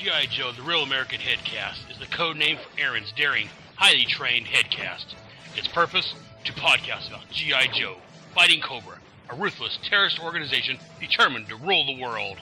G.I. Joe, the Real American Headcast, is the code name for Aaron's daring, highly trained headcast. Its purpose? To podcast about G.I. Joe, Fighting Cobra, a ruthless terrorist organization determined to rule the world.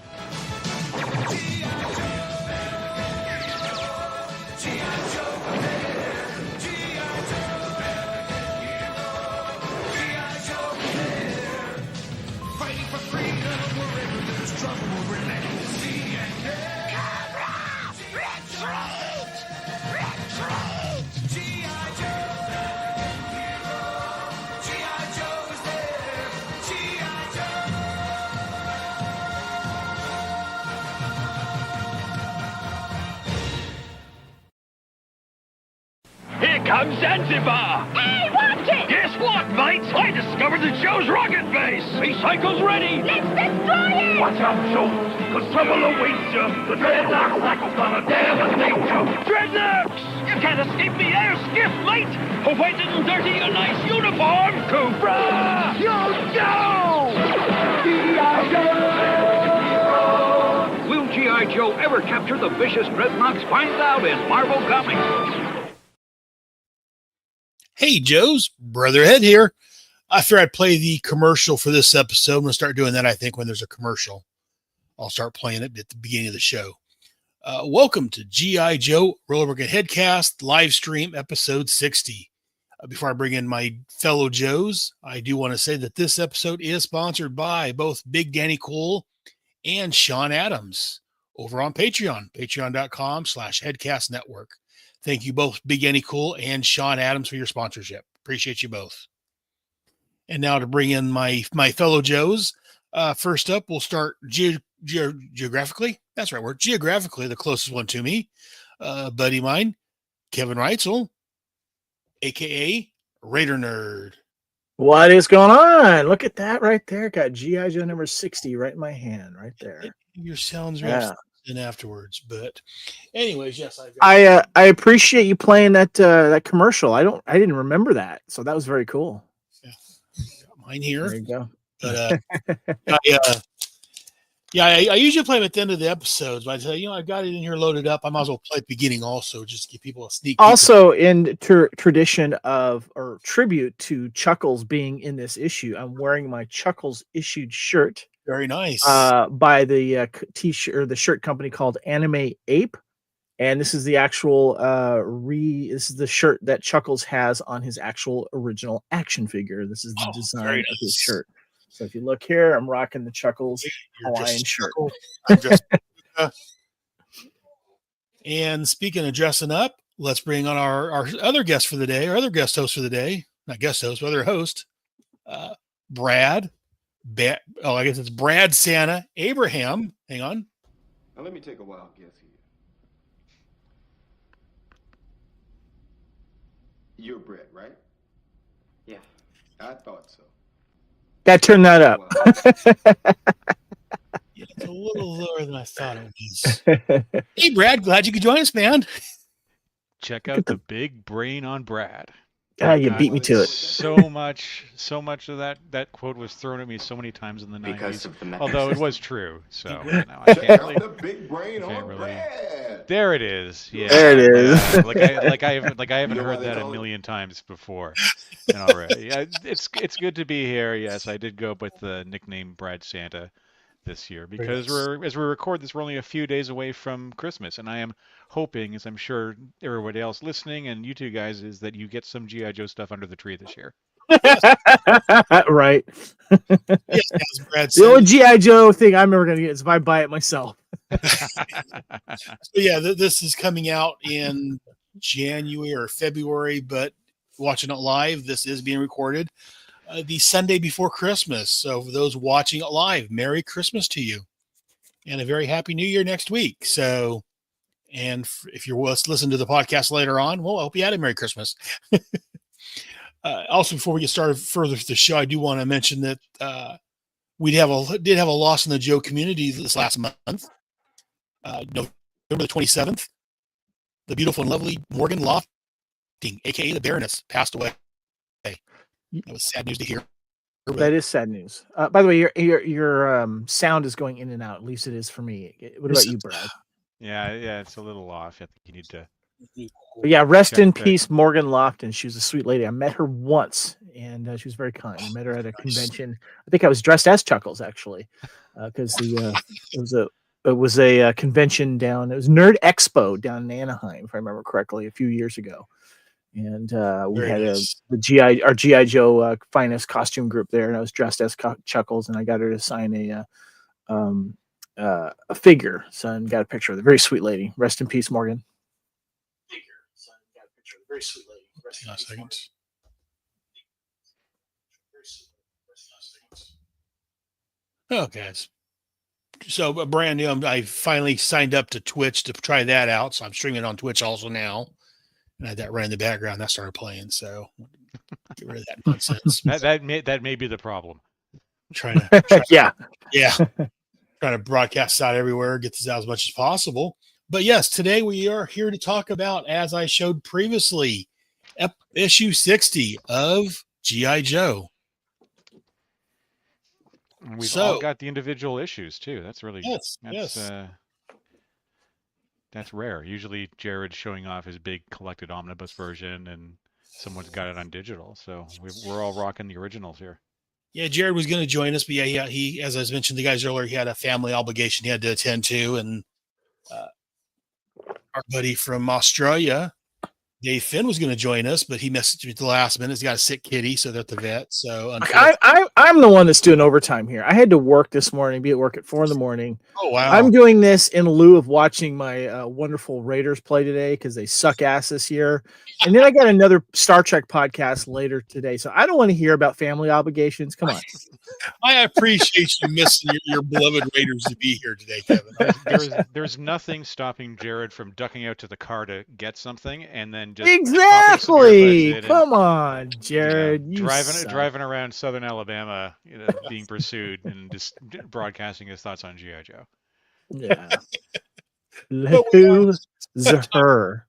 Here comes Zanzibar! Hey, watch it! Guess what, mates? I discovered the Joe's rocket base! Recycle's ready! Let's destroy it! Watch out, Joe, because trouble awaits you! The Dreadnought cycle's gonna devastate you! Dreadnoughts! You can't escape the air skiff, mate! Oh, why didn't dirty a nice uniform? Cobra! You go! G.I. Joe! Will G.I. Joe ever capture the vicious Dreadnoughts? Find out in Marvel Comics! Hey, Joe's Brotherhead here. I figured I'd play the commercial for this episode. I'm going to start doing that, I think, when there's a commercial. I'll start playing it at the beginning of the show. Welcome to G.I. Joe, Real American Headcast, live stream, episode 60. Before I bring in my fellow Joes, I do want to say that this episode is sponsored by both Big Danny Cool and Sean Adams over on Patreon, patreon.com/headcastnetwork. Thank you both, Big Danny Cool and Sean Adams, for your sponsorship. Appreciate you both. And now to bring in my fellow Joes. First up, we'll start geographically. That's the right word. Geographically, the closest one to me. Buddy of mine, Kevin Reitzel, a.k.a. Raider Nerd. What is going on? Look at that right there. Got G.I. Joe number 60 right in my hand, right there. Your sounds Yeah. in afterwards, but anyways, yes, I appreciate you playing that commercial. I didn't remember that, so that was very cool. Yeah, got mine here. There you go. But I usually play them at the end of the episodes, but I tell you, I got it in here loaded up. I might as well play at the beginning also, just to give people a sneak peek. Also, in tradition of or tribute to Chuckles being in this issue, I'm wearing my Chuckles issued shirt. Very nice. By the t-shirt or the shirt company called Anime Ape, and this is the actual this is the shirt that Chuckles has on his actual original action figure. This is the design of his shirt. So if you look here, I'm rocking the Chuckles Hawaiian shirt. And speaking of dressing up, let's bring on our other guest for the day, our other guest host for the day. Not guest host, but other host, Brad. I guess it's Brad Santa Abraham. Hang on. Now let me take a wild guess here. You're Brett, right? Yeah. I thought so. Gotta turn that up. Yeah, it's a little lower than I thought it was. Hey, Brad, glad you could join us, man. Check out the big brain on Brad. You beat me to it. So much of that quote was thrown at me so many times in the Because 90s. of the Although it was true. So no, I can't really. The big brain on really- Brad. There it is. Yeah. There it is. Yeah. Like I haven't You know why heard they that a call it? million times before. And already. Yeah, it's good to be here. Yes, I did go up with the nickname Brad Santa this year because as we record this, we're only a few days away from Christmas, and I am hoping, as I'm sure everybody else listening and you two guys, is that you get some G.I. Joe stuff under the tree this year. Right. Yes, Brad The only G.I. Joe thing I'm ever gonna get is if I buy it myself. So yeah, this is coming out in January or February, but watching it live, this is being recorded the Sunday before Christmas. So for those watching it live, Merry Christmas to you and a very Happy New Year next week. So, and if you're listening to the podcast later on, well, I hope you had a Merry Christmas. Also, before we get started further with the show, I do want to mention that we did have a loss in the Joe community this last month. November the 27th, the beautiful and lovely Morgan Lofting, aka the Baroness, passed away. That was sad news to hear. That is sad news. By the way, your sound is going in and out. At least it is for me. What about you, Brad? Yeah, it's a little off. I think you need to. But yeah, rest Check in that. peace, Morgan Lofton. She was a sweet lady. I met her once, and she was very kind. I met her at a convention. I think I was dressed as Chuckles actually, because it was a convention down. It was Nerd Expo down in Anaheim, if I remember correctly, a few years ago. And we Very had nice. our GI Joe finest costume group there, and I was dressed as Chuckles, and I got her to sign a figure. So I got a picture of the very sweet lady. Rest in peace, Morgan. Very sweet lady. Hang on a second. Oh, guys. So brand new. I finally signed up to Twitch to try that out. So I'm streaming on Twitch also now. And I had that running in the background. That started playing. So get rid of that nonsense. That may be the problem. trying to Yeah. trying to broadcast out everywhere, get this out as much as possible. But yes, today we are here to talk about, as I showed previously, issue 60 of G.I. Joe. And we've So- all got the individual issues too. That's really Yes, that's yes. that's rare. Usually Jared's showing off his big collected omnibus version, and someone's got it on digital. So we're all rocking the originals here. Yeah, Jared was going to join us, but yeah, he, as I was mentioned to the guys earlier, he had a family obligation he had to attend to, and our buddy from Australia, Dave Finn, was going to join us, but he messaged me at the last minute. He's got a sick kitty, so they're at the vet. So I'm the one that's doing overtime here. I had to work this morning, be at work at 4 a.m. oh wow, I'm doing this in lieu of watching my wonderful Raiders play today because they suck ass this year. And then I got another Star Trek podcast later today. So I don't want to hear about family obligations. Come on. I appreciate you missing your beloved Raiders to be here today, Kevin. There's nothing stopping Jared from ducking out to the car to get something, and then just Exactly. Come on, Jared. You suck. driving around southern Alabama, being pursued and just broadcasting his thoughts on G.I. Joe. Yeah. Who's her?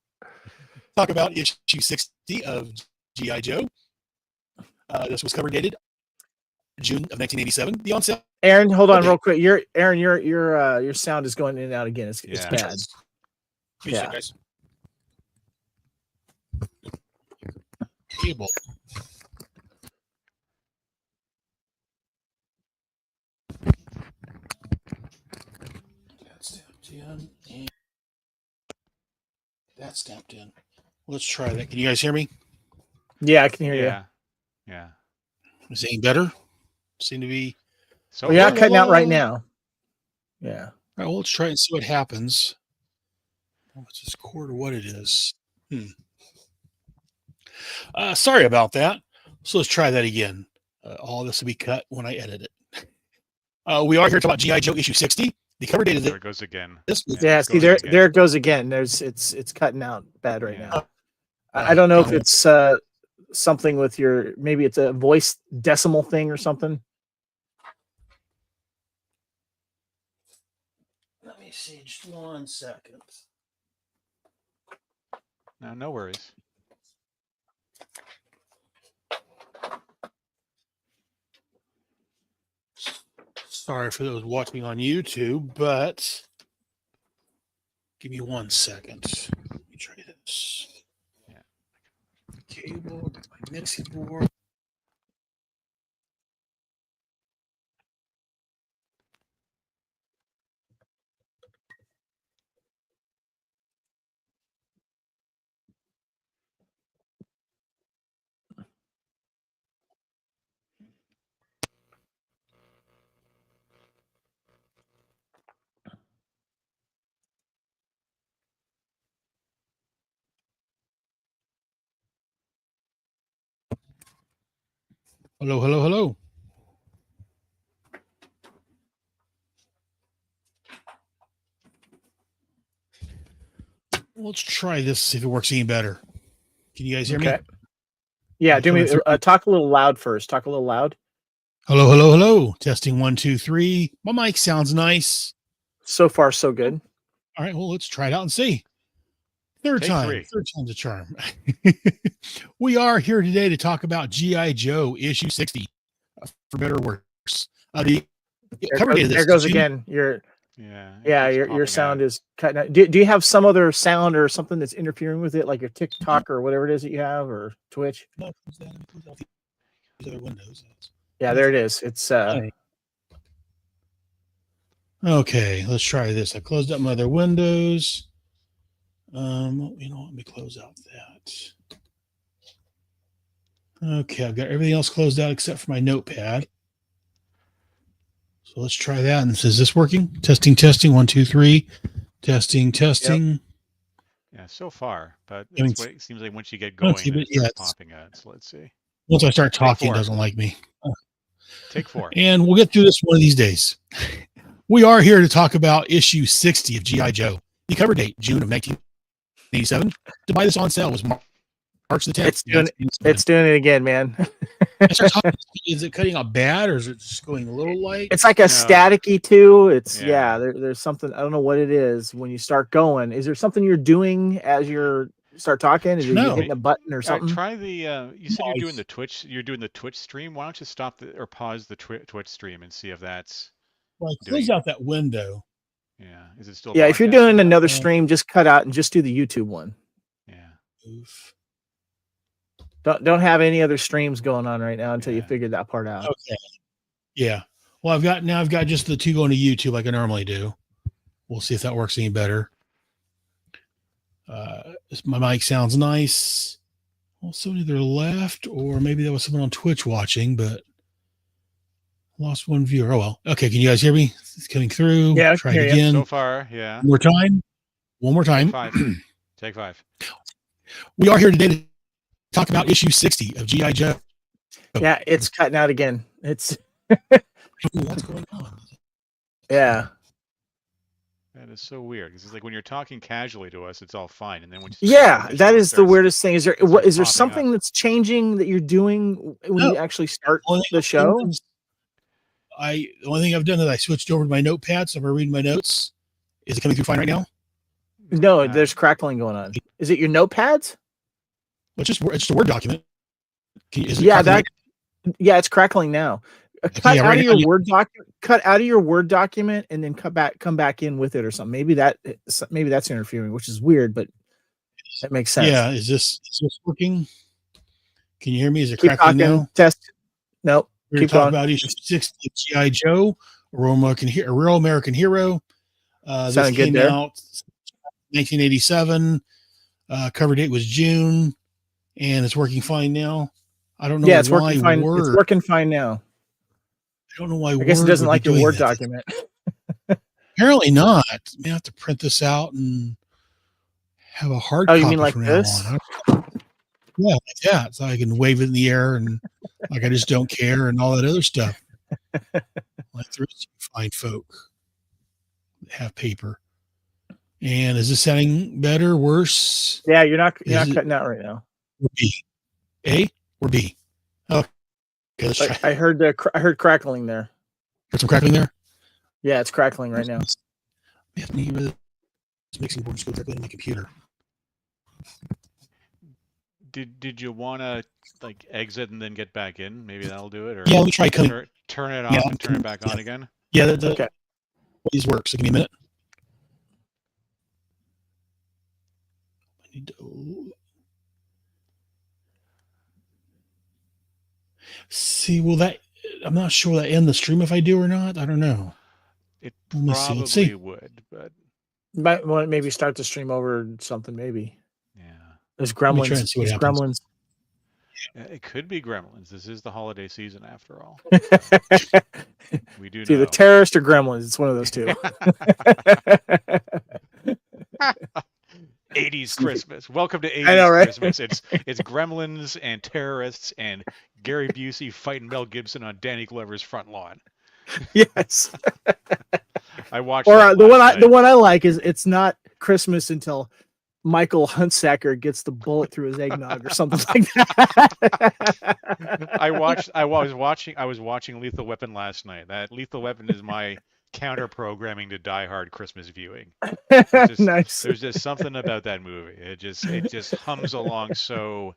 Talk about issue 60 of G.I. Joe. This was cover dated June of 1987. The onset. Aaron, hold on real quick. Your sound is going in and out again. It's bad. Appreciate Yeah. it, guys. Cable. That's tapped in. And that's tapped in. Let's try that. Can you guys hear me? Yeah, I can hear you. Yeah. Is it any better? Seem to be. So Well, you're not cutting out right now. Yeah. All right, well, let's try and see what happens. What's this cord or what it is? Sorry about that. So let's try that again. All this will be cut when I edit it. We are here to talk about G.I. Joe issue 60. The cover date of there it goes again. this was Yeah, see there it goes again. It's cutting out bad right now. I don't know if it's something with maybe it's a voice decimal thing or something. Let me see, just 1 second. No worries. Sorry for those watching on YouTube, but give me 1 second. Let me try this. Yeah. Cable, my mixing board. Hello. Let's try this, see if it works any better. Can you guys hear me? Yeah, do me talk a little loud first. Talk a little loud. Hello. Testing 1, 2, 3. My mic sounds nice. So far, so good. All right, well, let's try it out and see. Third time's a charm. We are here today to talk about G.I. Joe issue 60, for better or worse. The cover date of this there goes June, again. Your Yeah. It Yeah, keeps your popping sound out. is cutting out. Do you have some other sound or something that's interfering with it, like your TikTok or whatever it is that you have, or Twitch? No, close that. Let me close out these other windows. Yeah, there it is. It's Hey. Okay, let's try this. I closed up my other windows. Let me close out that. Okay, I've got everything else closed out except for my notepad. So let's try that. And is this working? Testing, testing. 1, 2, 3. Testing, testing. Yeah, so far, but I mean, it's what it seems like once you get going, okay, then but it starts yeah, popping out. So let's see. once I start Take talking, it 4. doesn't like me. Take 4. And we'll get through this one of these days. We are here to talk about issue 60 of G.I. Joe. The cover date, June of 1987. To buy this on sale was March the 10th. It's doing it again, man. Is it cutting out bad, or is it just going a little light? It's like a No. staticky too. It's Yeah. there's something, I don't know what it is when you start going. Is there something you're doing as you're start talking? Is it No. you hitting a button or something? Try the. You said you're doing Nice. the Twitch. You're doing the Twitch stream. Why don't you stop or pause the Twitch stream and see if that's Well, I doing closed it? out that window. Yeah. Is it still? Yeah, if you're broadcasting doing now? another stream, just cut out and just do the YouTube one. Yeah. Oof. Don't have any other streams going on right now until you Yeah. figure that part out. Okay. Yeah. Well, I've got just the two going to YouTube like I normally do. We'll see if that works any better. My mic sounds nice. Well, someone either left or maybe there was someone on Twitch watching, but lost one viewer. Oh well. Okay, can you guys hear me? It's coming through. Yeah, I Try can it hear you. again. So far, yeah. One more time. One more time. Take 5. Take 5. We are here today to talk about issue 60 of G.I. Joe. Yeah, it's cutting out again. It's What's going on? yeah. That is so weird. Because it's like when you're talking casually to us, it's all fine, and then when you Yeah, finish, that it is the starts- weirdest thing. Is there starts is there popping something up. that's changing that you're doing when you actually start the show? The only thing I've done is I switched over to my notepad, so I'm reading my notes. Is it coming through fine right now? No, there's crackling going on. Is it your notepads? It's just a Word document. Yeah, it's crackling now. Cut yeah, out right of now your Word document. Cut out of your Word document, and then come back in with it or something. Maybe that's interfering, which is weird, but that makes sense. Yeah, is this working? Can you hear me? Is it Keep crackling talking. now? Test. Nope. We're going Keep to talk going. about issue 60 of G.I. Joe, a Real American Hero. This Sounded good came there. out 1987. Cover date was June, and it's working fine now. I don't know Yeah, it's why working fine. Word. It's working fine now. I don't know why. I guess it Word doesn't would be like your doing Word that. document. Apparently not. I may have to print this out and have a hard Oh, copy you mean like from this? now on. Yeah, like that. So I can wave it in the air and like I just don't care and all that other stuff. Like there's fine folk that have paper. And is this sounding better, worse? Yeah, you're not Is it- cutting out right now. Or B? A or B? Okay, let's try. I heard I heard crackling there. Got some crackling there? Yeah, it's crackling right now. I have to get rid of this mixing board and go directly in my computer. Did you want to like exit and then get back in? Maybe that'll do it. Or Yeah, let me try coming. turn it off Yeah, and turn it back on again. Yeah, Okay. these work. So give me a minute. I need to see. Will that? I'm not sure will that end the stream if I do or not. I don't know. It Let me see. Let's probably see. would, but Might want to maybe start the stream over or something. Maybe yeah. there's Let me try gremlins. and see what There's happens. gremlins. It could be gremlins. This is the holiday season after all. We do It's know. either terrorist or gremlins. It's one of those two. 80s Christmas. Welcome to 80s I know, right? Christmas. It's gremlins and terrorists and Gary Busey fighting Mel Gibson on Danny Glover's front lawn. Yes. I watched Or that the last one night. I like is it's not Christmas until Michael Huntsacker gets the bullet through his eggnog or something like that. I was watching Lethal Weapon last night. That Lethal Weapon is my counter programming to Die Hard Christmas viewing. Nice. There's just something about that movie. It just hums along so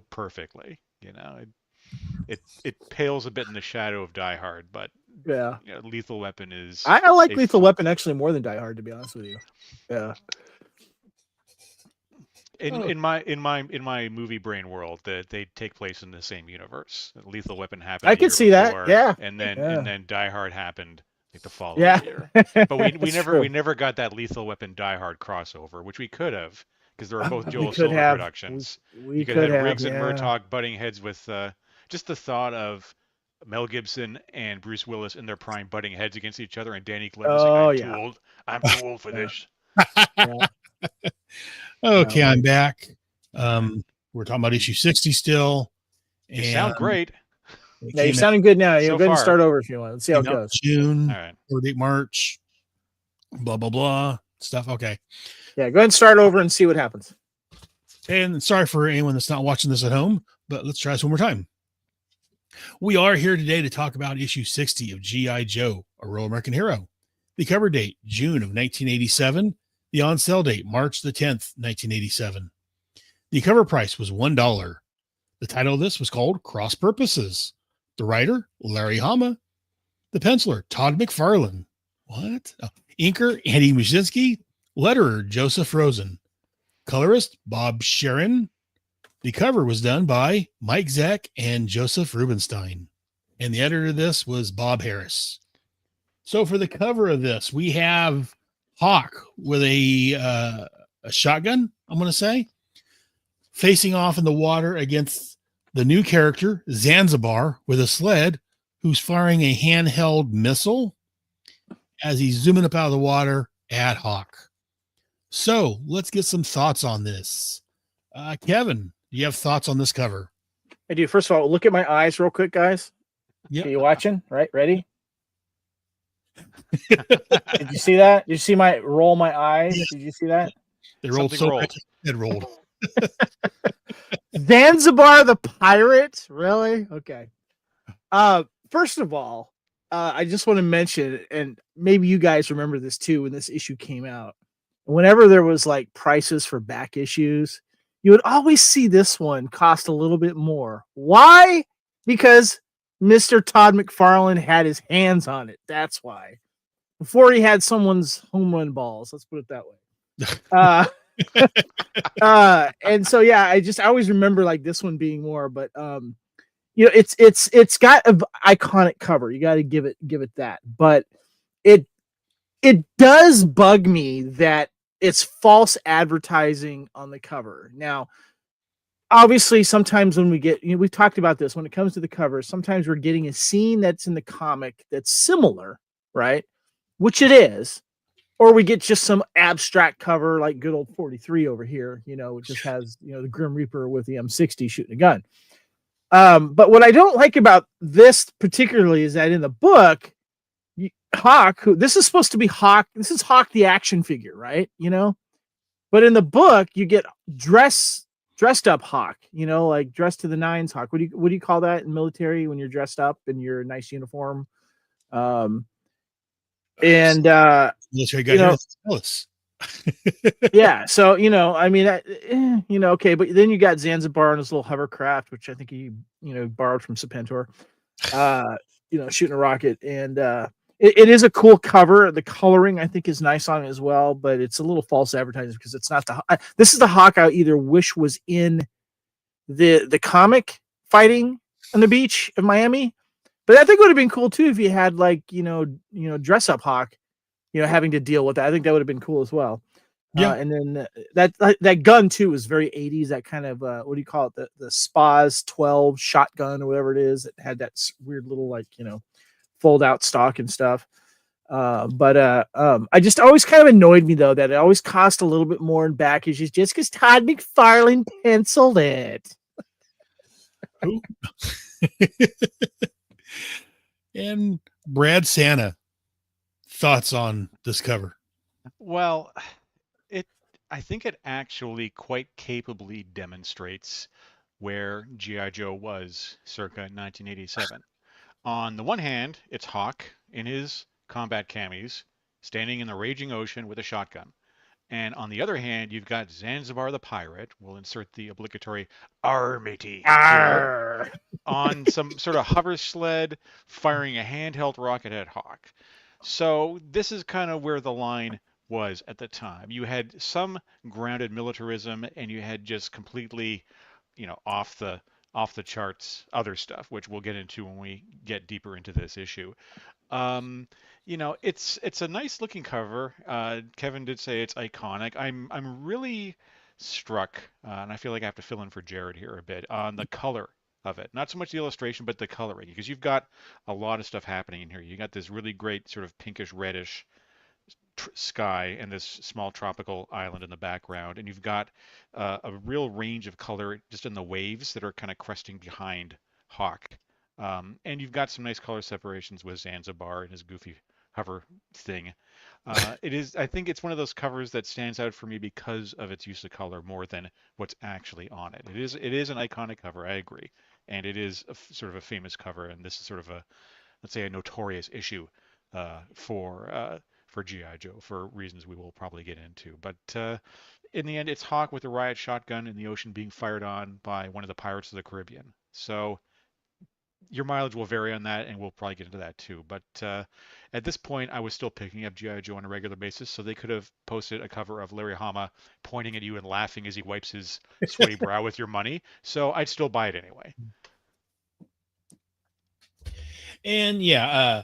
perfectly. You know, it pales a bit in the shadow of Die Hard, but Yeah. Lethal Weapon is. I like a Lethal fu- Weapon actually more than Die Hard, to be honest with you. Yeah. In my movie brain world, that they take place in the same universe. Lethal Weapon happened I the could year see that. before, Yeah. and then Yeah. Die Hard happened like the following Yeah. year. But we That's never true. we never got that Lethal Weapon Die Hard crossover, which we could have, because they were both We Joel could Silver have. productions. We You could have could had have. Riggs and Yeah. Murtaugh butting heads with just the thought of Mel Gibson and Bruce Willis in their prime butting heads against each other, and Danny Glover saying, Oh "I'm too yeah. old. I'm too old for Yeah. this." Yeah. Okay, Yeah. I'm back. We're talking about issue 60 still. You And sound great it Yeah, you're came out, sounding good now. so Go ahead and far. start over if you want. Let's see how it came out goes. June, All right. cover date March, blah, blah, blah stuff. Okay. Yeah, go ahead and start over and see what happens. And sorry for anyone that's not watching this at home, but let's try this one more time. We are here today to talk about issue 60 of G.I. Joe, A Real American Hero. The cover date, June of 1987. The on sale date, March the 10th, 1987. The cover price was $1. The title of this was called Cross Purposes. The writer, Larry Hama. The penciler, Todd McFarlane. What? Oh, inker, Andy Muszynski. Letterer, Joseph Rosen. Colorist, Bob Sharon. The cover was done by Mike Zeck and Joseph Rubenstein. And the editor of this was Bob Harris. So for the cover of this, we have Hawk with a shotgun, I'm going to say, facing off in the water against the new character, Zanzibar, with a sled, who's firing a handheld missile as he's zooming up out of the water at Hawk. So let's get some thoughts on this. Kevin, do you have thoughts on this cover? I do. First of all, look at my eyes real quick, guys. Yep. Are you watching? Right? Ready? Did you see that? Did you see my roll my eyes? Did you see that? They rolled Something so rolled. much, it rolled. Zanzibar the pirate? Really? Okay. First of all, I just want to mention, and maybe you guys remember this too, when this issue came out. Whenever there was like prices for back issues, you would always see this one cost a little bit more. Why? Because Mr. Todd McFarlane had his hands on it. That's why. Before he had someone's home run balls. Let's put it that way. And so yeah, I always remember like this one being more, but it's got an iconic cover. You got to give it that. But it does bug me that it's false advertising on the cover. Now, obviously, sometimes when we get, we've talked about this when it comes to the cover, sometimes we're getting a scene that's in the comic that's similar, right? Which it is. Or we get just some abstract cover like good old 43 over here, it just has, the Grim Reaper with the M60 shooting a gun. But what I don't like about this particularly is that in the book, Hawk, this is supposed to be Hawk. This is Hawk the action figure, right? But in the book, you get dressed up Hawk, like dressed to the nines Hawk. What do you call that in military when you're dressed up in your nice uniform? Military guy here is jealous. Yeah, so I mean, okay, but then you got Zanzibar and his little hovercraft, which I think he borrowed from Serpentor, shooting a rocket, and it is a cool cover. The coloring I think is nice on it as well, but it's a little false advertising because it's not this is the Hawk I either wish was in the comic fighting on the beach of Miami, but I think it would have been cool too if you had like dress up Hawk. Having to deal with that. I think that would have been cool as well. Yeah. And then that gun too was very 80s, that kind of, what do you call it? The Spaz 12 shotgun or whatever it is. It had that weird little, like, fold out stock and stuff. I just always kind of annoyed me though, that it always cost a little bit more in back issues just because Todd McFarlane penciled it. And Brad Santa. Thoughts on this cover? Well, I think it actually quite capably demonstrates where G.I. Joe was circa 1987. On the one hand, it's Hawk in his combat camis, standing in the raging ocean with a shotgun. And on the other hand, you've got Zanzibar the pirate. We'll insert the obligatory "Arr, matey" here Arr. on some sort of hover sled firing a handheld rocket at Hawk. So this is kind of where the line was at the time. You had some grounded militarism, and you had just completely, off the charts other stuff, which we'll get into when we get deeper into this issue. Um, it's a nice looking cover. Kevin did say it's iconic. I'm really struck, and I feel like I have to fill in for Jared here a bit on the color of it. Not so much the illustration, but the coloring, because you've got a lot of stuff happening in here. You got this really great sort of pinkish reddish sky and this small tropical island in the background, and you've got a real range of color just in the waves that are kind of cresting behind Hawk. And you've got some nice color separations with Zanzibar and his goofy hover thing. I think it's one of those covers that stands out for me because of its use of color more than what's actually on it. It is an iconic cover, I agree, and it is sort of a famous cover, and this is sort of let's say a notorious issue for GI Joe for reasons we will probably get into. But in the end, it's Hawk with a riot shotgun in the ocean being fired on by one of the pirates of the Caribbean. So your mileage will vary on that, and we'll probably get into that too. But at this point, I was still picking up GI Joe on a regular basis, so they could have posted a cover of Larry Hama pointing at you and laughing as he wipes his sweaty brow with your money. So I'd still buy it anyway. And yeah,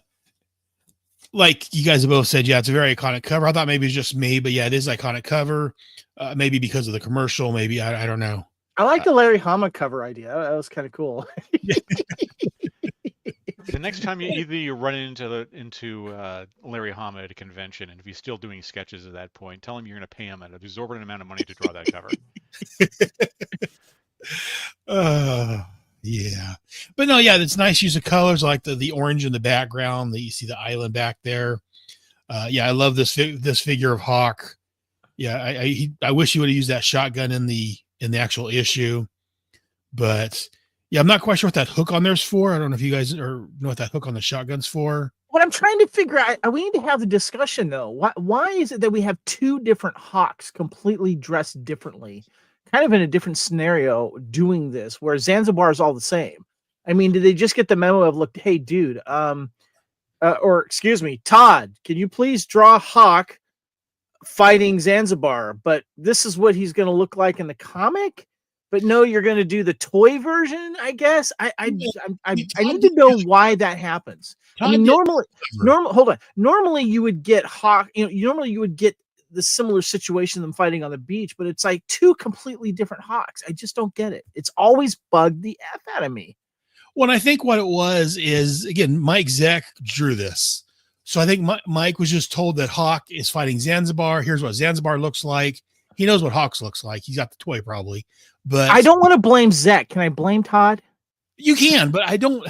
like you guys have both said, yeah, it's a very iconic cover. I thought maybe it's just me, but yeah, it is an iconic cover. Maybe because of the commercial, maybe I don't know. I like the Larry Hama cover idea. That was kind of cool. The next time you run into Larry Hama at a convention, and if he's still doing sketches at that point, tell him you're going to pay him an exorbitant amount of money to draw that cover. Yeah, but no, yeah, it's nice use of colors, like the orange in the background. That you see the island back there. Yeah, I love this figure of Hawk. Yeah, I wish he would have used that shotgun in the actual issue, but yeah, I'm not quite sure what that hook on there's for. I don't know if you guys know what that hook on the shotgun's for. What I'm trying to figure out, we need to have the discussion though. Why is it that we have two different Hawks completely dressed differently, kind of in a different scenario doing this, where Zanzibar is all the same? I mean, did they just get the memo of, look, hey, dude, or excuse me, Todd, can you please draw Hawk fighting Zanzibar? But this is what he's going to look like in the comic. But no, you're going to do the toy version, I guess. I need to know why that happens. I mean, normally you would get Hawk. Normally you would get the similar situation them fighting on the beach, but it's like two completely different Hawks. I just don't get it. It's always bugged the F out of me. Well, I think what it was is, again, Mike Zeck drew this. So I think Mike was just told that Hawk is fighting Zanzibar. Here's what Zanzibar looks like. He knows what Hawks looks like. He's got the toy probably, but I don't want to blame Zeck. Can I blame Todd? You can, but I don't.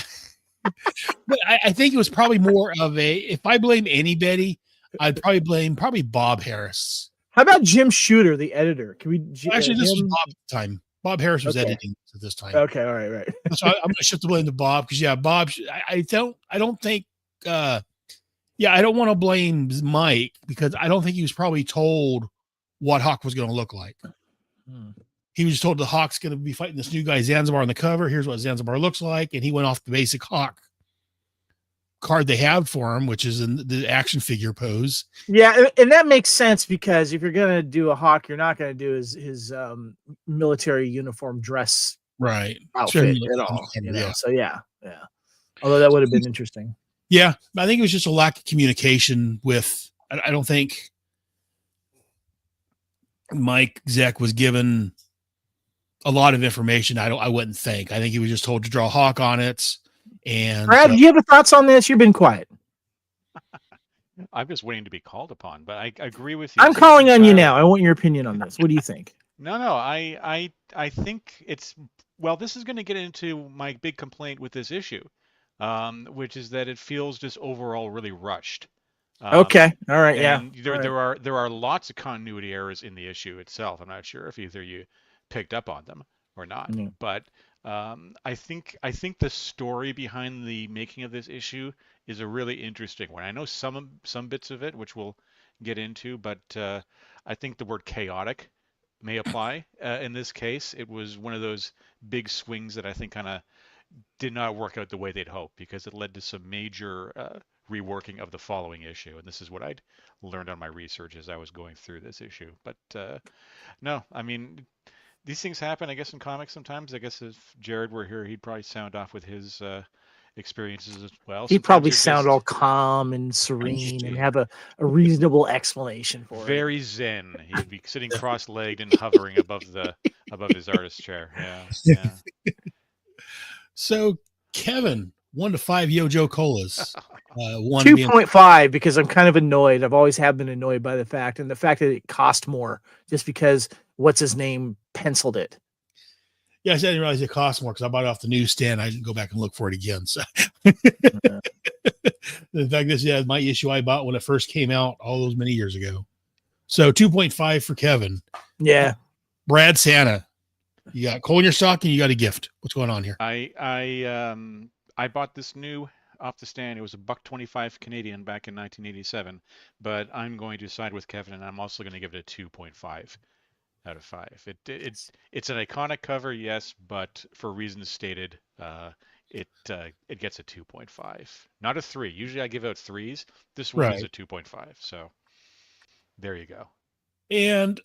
But I think it was probably more of if I blame anybody, I'd probably blame Bob Harris. How about Jim Shooter, the editor? Can we actually this was Bob at the time. Bob Harris was editing at this time. Okay, all right. So I'm gonna shift the blame to Bob because Bob. I don't think. I don't want to blame Mike because I don't think he was probably told what Hawk was going to look like. He was just told the Hawk's going to be fighting this new guy Zanzibar on the cover. Here's what Zanzibar looks like, and he went off the basic Hawk card they have for him, which is in the action figure pose. Yeah, and that makes sense because if you're going to do a Hawk, you're not going to do his military uniform dress outfit at all. So yeah. Although that would have been interesting. Yeah, I think it was just a lack of communication with. I don't think Mike Zeck was given a lot of information. I wouldn't think. I think he was just told to draw Hawk on it. And Brad, do you have thoughts on this? You've been quiet. I'm just waiting to be called upon, but I agree with you. I'm calling on you now. I want your opinion on this. What do you think? No, I think it's this is going to get into my big complaint with this issue, which is that it feels just overall really rushed. Okay. All right. Yeah. There are lots of continuity errors in the issue itself. I'm not sure if either you picked up on them or not, but I think the story behind the making of this issue is a really interesting one. I know some bits of it, which we'll get into, but I think the word chaotic may apply in this case. It was one of those big swings that I think kind of did not work out the way they'd hoped because it led to some major reworking of the following issue. And this is what I'd learned on my research as I was going through this issue. But no, I mean, these things happen, I guess, in comics sometimes. I guess if Jared were here, he'd probably sound off with his experiences as well. He'd Sometimes probably they're sound just all calm and serene and have a reasonable explanation for it. very zen. He'd be sitting cross-legged and hovering above his artist chair. Yeah. So, Kevin, 1 to 5 Yo-Jo Colas. One being 2.5 because I'm kind of annoyed. I've always have been annoyed by the fact that it cost more just because what's his name penciled it. yeah, I didn't realize it cost more because I bought it off the newsstand. I didn't go back and look for it again. So, in fact, this is my issue I bought when it first came out all those many years ago. So 2.5 for Kevin. Yeah. Brad Santa, you got coal in your stock and you got a gift. What's going on here? I bought this new off the stand. It was $1.25 Canadian back in 1987, but I'm going to side with Kevin, and I'm also going to give it a 2.5 out of 5. It's an iconic cover, yes, but for reasons stated, it gets a 2.5, not a 3. Usually I give out 3s. This one is a 2.5. So there you go. And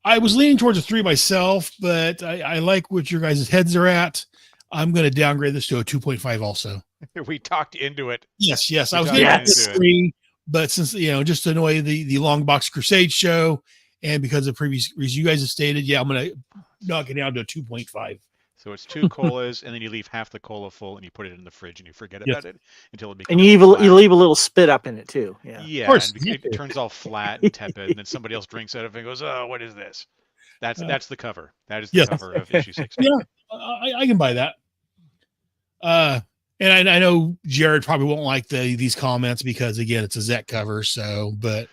I was leaning towards a 3 myself, but I like what your guys' heads are at. I'm going to downgrade this to a 2.5 also. We talked into it. Yes. I was leaning towards a 3, but since, just to annoy the Long Box Crusade show, and because of previous reasons you guys have stated, I'm going to knock it down to a 2.5. So it's 2 colas, and then you leave half the cola full, and you put it in the fridge, and you forget about it until it becomes. And you leave a little spit up in it too. Yeah, of course. And it turns all flat and tepid, and then somebody else drinks out of it and goes, "Oh, what is this?" That's the cover. That is the cover of issue 16. Yeah, I can buy that. And I know Jared probably won't like these comments because again, it's a Zet cover. So, but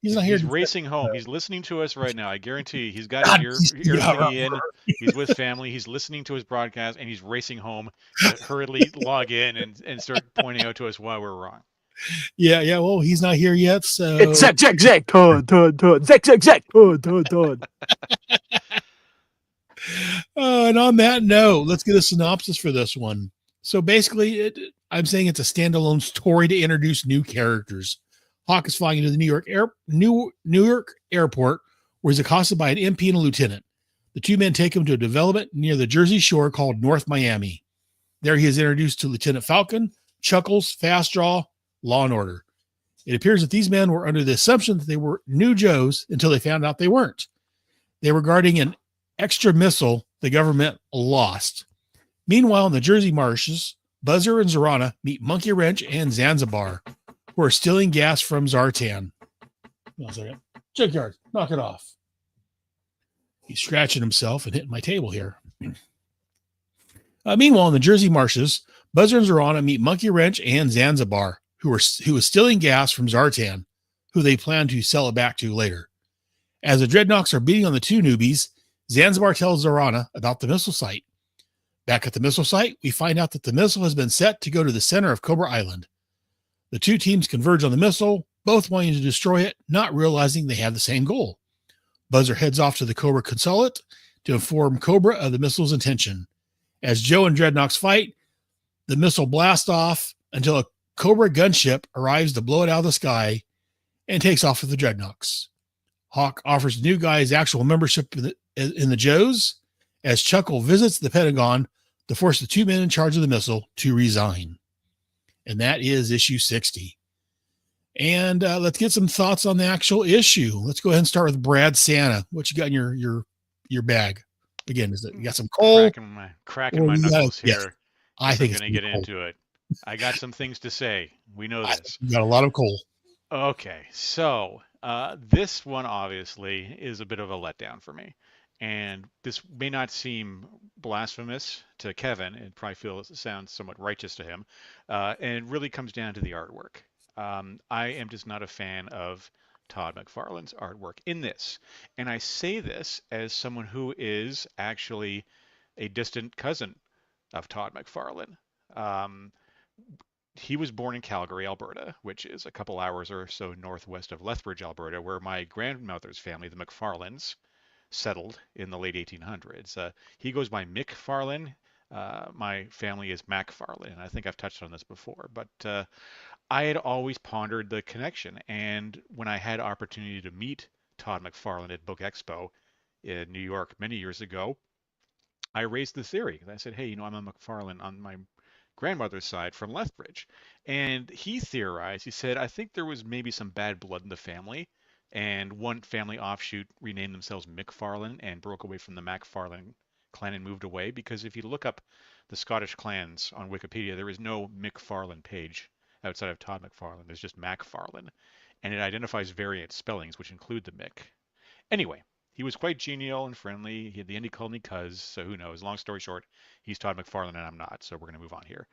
he's not here. He's racing home. He's listening to us right now. I guarantee he's got his ear thingy in. He's with family. He's listening to his broadcast, and he's racing home to hurriedly log in and start pointing out to us why we're wrong. Yeah. Well, he's not here yet, so it's Zek, Todd. Zek, Todd. And on that note, let's get a synopsis for this one. So basically, I'm saying it's a standalone story to introduce new characters. Hawk is flying into the New York airport, where he's accosted by an MP and a lieutenant. The two men take him to a development near the Jersey Shore called North Miami. There he is introduced to Lieutenant Falcon, Chuckles, Fast Draw, Law and Order. It appears that these men were under the assumption that they were new Joes until they found out they weren't. They were guarding an extra missile the government lost. Meanwhile, in the Jersey marshes, Buzzer and Zorana meet Monkey Wrench and Zanzibar, who are stealing gas from Zartan. Hold on a second. Junkyard, knock it off. He's scratching himself and hitting my table here. Meanwhile, in the Jersey marshes, Buzzer and Zorana meet Monkey Wrench and Zanzibar, who is stealing gas from Zartan, who they plan to sell it back to later. As the Dreadnoks are beating on the two newbies, Zanzibar tells Zorana about the missile site. Back at the missile site, we find out that the missile has been set to go to the center of Cobra Island. The two teams converge on the missile, both wanting to destroy it, not realizing they have the same goal. Buzzer heads off to the Cobra Consulate to inform Cobra of the missile's intention. As Joe and Dreadnoks fight, the missile blasts off until a Cobra gunship arrives to blow it out of the sky and takes off with the Dreadnoks. Hawk offers the new guys actual membership in the Joes as Chuckle visits the Pentagon to force the two men in charge of the missile to resign. And that is issue 60. And let's get some thoughts on the actual issue. Let's go ahead and start with Brad Santa. What you got in your bag? Again, is it you got some coal? Cracking my knuckles here. Yes. I think I'm going to get into it. I got some things to say. We know this. You got a lot of coal. Okay, so this one obviously is a bit of a letdown for me. And this may not seem blasphemous to Kevin. It probably sounds somewhat righteous to him. And it really comes down to the artwork. I am just not a fan of Todd McFarlane's artwork in this. And I say this as someone who is actually a distant cousin of Todd McFarlane. he was born in Calgary, Alberta, which is a couple hours or so northwest of Lethbridge, Alberta, where my grandmother's family, the McFarlanes, settled in the late 1800s. He goes by Mick Farlane. My family is Mac Farlane. I think I've touched on this before, but I had always pondered the connection. And when I had opportunity to meet Todd McFarlane at Book Expo in New York many years ago, I raised the theory. I said, hey, I'm a McFarlane on my grandmother's side from Lethbridge. And he theorized, he said, I think there was maybe some bad blood in the family. And one family offshoot renamed themselves McFarlane and broke away from the MacFarlane clan and moved away. Because if you look up the Scottish clans on Wikipedia, there is no McFarlane page outside of Todd McFarlane. There's just MacFarlane. And it identifies variant spellings, which include the Mick. Anyway, he was quite genial and friendly. He, at the end, he called me Cuz, so who knows? Long story short, he's Todd McFarlane and I'm not, so we're going to move on here.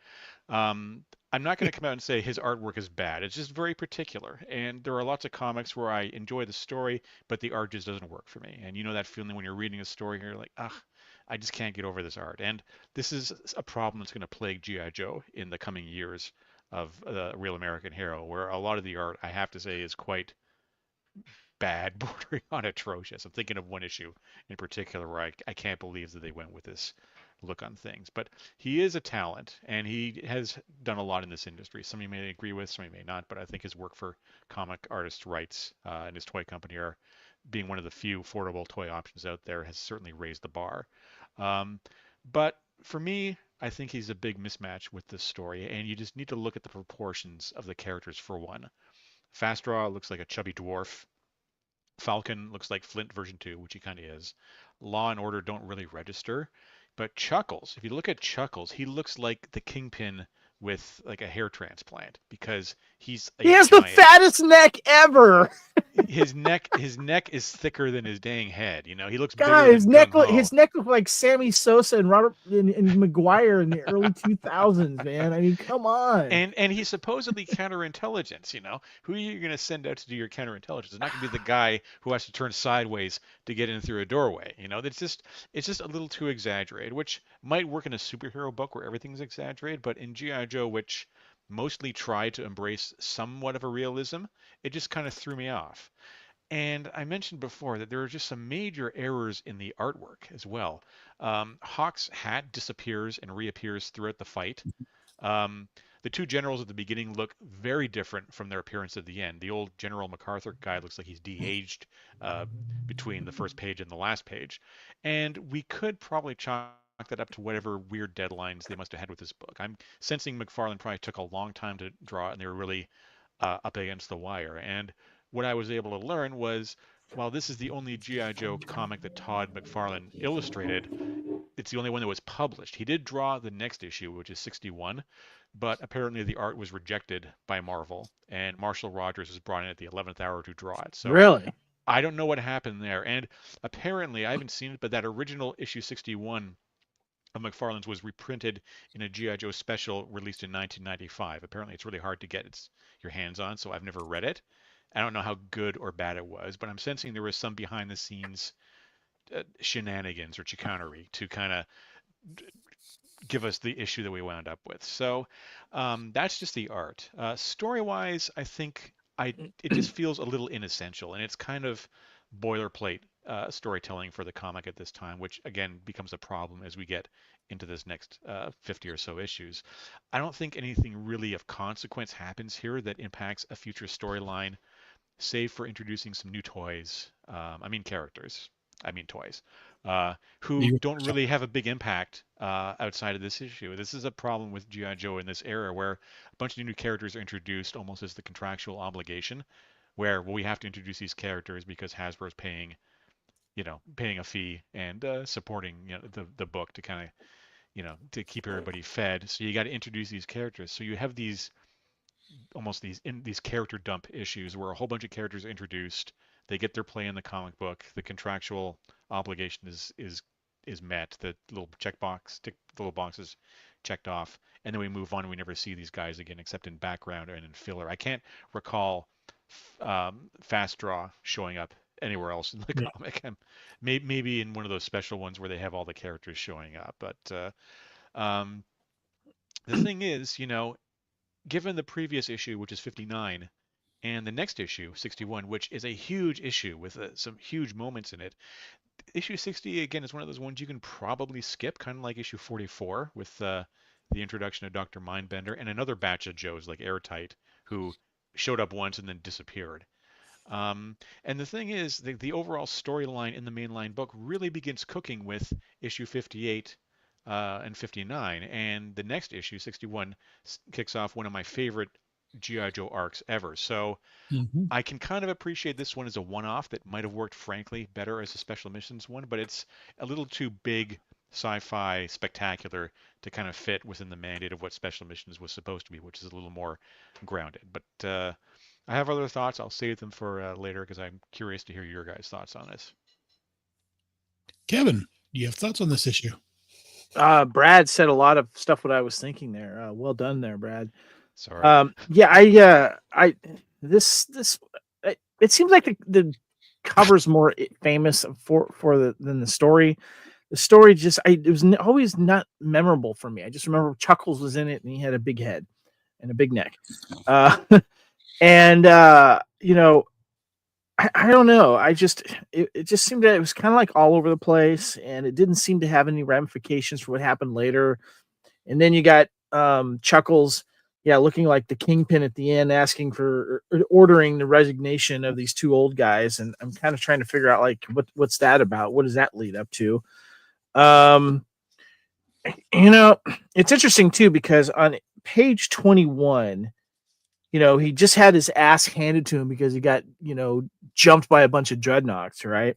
Um, I'm not going to come out and say his artwork is bad. It's just very particular. And there are lots of comics where I enjoy the story, but the art just doesn't work for me. And you know that feeling when you're reading a story, you're like, ugh, I just can't get over this art. And this is a problem that's going to plague G.I. Joe in the coming years of the Real American Hero, where a lot of the art, I have to say, is quite bad, bordering on atrocious. I'm thinking of one issue in particular where I can't believe that they went with this look on things. But he is a talent, and he has done a lot in this industry. Some of you may agree with, some of you may not, but I think his work for comic artist rights and his toy company are being one of the few affordable toy options out there has certainly raised the bar. Um, but for me, I think he's a big mismatch with this story, and you just need to look at the proportions of the characters for one. Fast Draw looks like a chubby dwarf. Falcon looks like Flint version 2, which he kind of is. Law and Order don't really register. But Chuckles, if you look at Chuckles, he looks like the Kingpin with like a hair transplant because he's a He has the giant. fattest neck ever. His neck is thicker than his dang head. He looks God, bigger his than neck, Gung Ho. his neck looked like Sammy Sosa and Robert and McGuire in the early 2000s, man. I mean, come on. And he's supposedly counterintelligence. Who are you going to send out to do your counterintelligence? It's not going to be the guy who has to turn sideways to get in through a doorway. It's just a little too exaggerated, which might work in a superhero book where everything's exaggerated, but in GI Joe, which mostly tried to embrace somewhat of a realism, it just kind of threw me off. And I mentioned before that there are just some major errors in the artwork as well. Hawk's hat disappears and reappears throughout the fight. Um, the two generals at the beginning look very different from their appearance at the end. The old General MacArthur guy looks like he's de-aged uh, between the first page and the last page. And we could probably chalk that up to whatever weird deadlines they must have had with this book. I'm sensing McFarlane probably took a long time to draw, and they were really up against the wire. And what I was able to learn was, while this is the only G.I. Joe comic that Todd McFarlane illustrated, it's the only one that was published. He did draw the next issue, which is 61, but apparently the art was rejected by Marvel, and Marshall Rogers was brought in at the 11th hour to draw it. So Really? I don't know what happened there. And apparently, I haven't seen it, but that original issue 61 of McFarlane's was reprinted in a G.I. Joe special released in 1995. Apparently, it's really hard to get your hands on, so I've never read it. I don't know how good or bad it was, but I'm sensing there was some behind the scenes shenanigans or chicanery to kind of give us the issue that we wound up with. So that's just the art. Story-wise, I think it just feels a little inessential, and it's kind of boilerplate storytelling for the comic at this time, which again becomes a problem as we get into this next 50 or so issues. I don't think anything really of consequence happens here that impacts a future storyline, save for introducing some new toys. I mean characters. I mean toys. Who don't really have a big impact outside of this issue. This is a problem with G.I. Joe in this era where a bunch of new characters are introduced almost as the contractual obligation, where we have to introduce these characters because Hasbro's paying a fee and supporting the book to kind of to keep everybody fed. So you got to introduce these characters. So you have these almost these character dump issues where a whole bunch of characters are introduced. They get their play in the comic book. The contractual obligation is met. The little the little boxes checked off, and then we move on. And we never see these guys again except in background and in filler. I can't recall Fast Draw showing up anywhere else in the comic. Maybe in one of those special ones where they have all the characters showing up. But the thing is, given the previous issue, which is 59, and the next issue, 61, which is a huge issue with some huge moments in it, issue 60 again is one of those ones you can probably skip, kind of like issue 44 with the introduction of Dr. Mindbender and another batch of Joes like Airtight, who showed up once and then disappeared. And the thing is, the overall storyline in the mainline book really begins cooking with issue 58 and 59, and the next issue, 61, kicks off one of my favorite G.I. Joe arcs ever. So I can kind of appreciate this one as a one-off that might have worked, frankly, better as a special missions one, but it's a little too big, sci-fi, spectacular to kind of fit within the mandate of what special missions was supposed to be, which is a little more grounded. But I have other thoughts. I'll save them for later because I'm curious to hear your guys' thoughts on this. Kevin, do you have thoughts on this issue? Brad said a lot of stuff what I was thinking there. Well done there, Brad. Sorry. Yeah, this it seems like the cover's more famous than the story. The story just it was always not memorable for me. I just remember Chuckles was in it and he had a big head and a big neck. And you know, I don't know. It just seemed that it was kind of like all over the place, and it didn't seem to have any ramifications for what happened later. And then you got Chuckles, looking like the kingpin at the end, asking for ordering the resignation of these two old guys. And I'm kind of trying to figure out like what's that about? What does that lead up to? It's interesting too because on page 21. He just had his ass handed to him because he got, jumped by a bunch of dreadnoughts, right?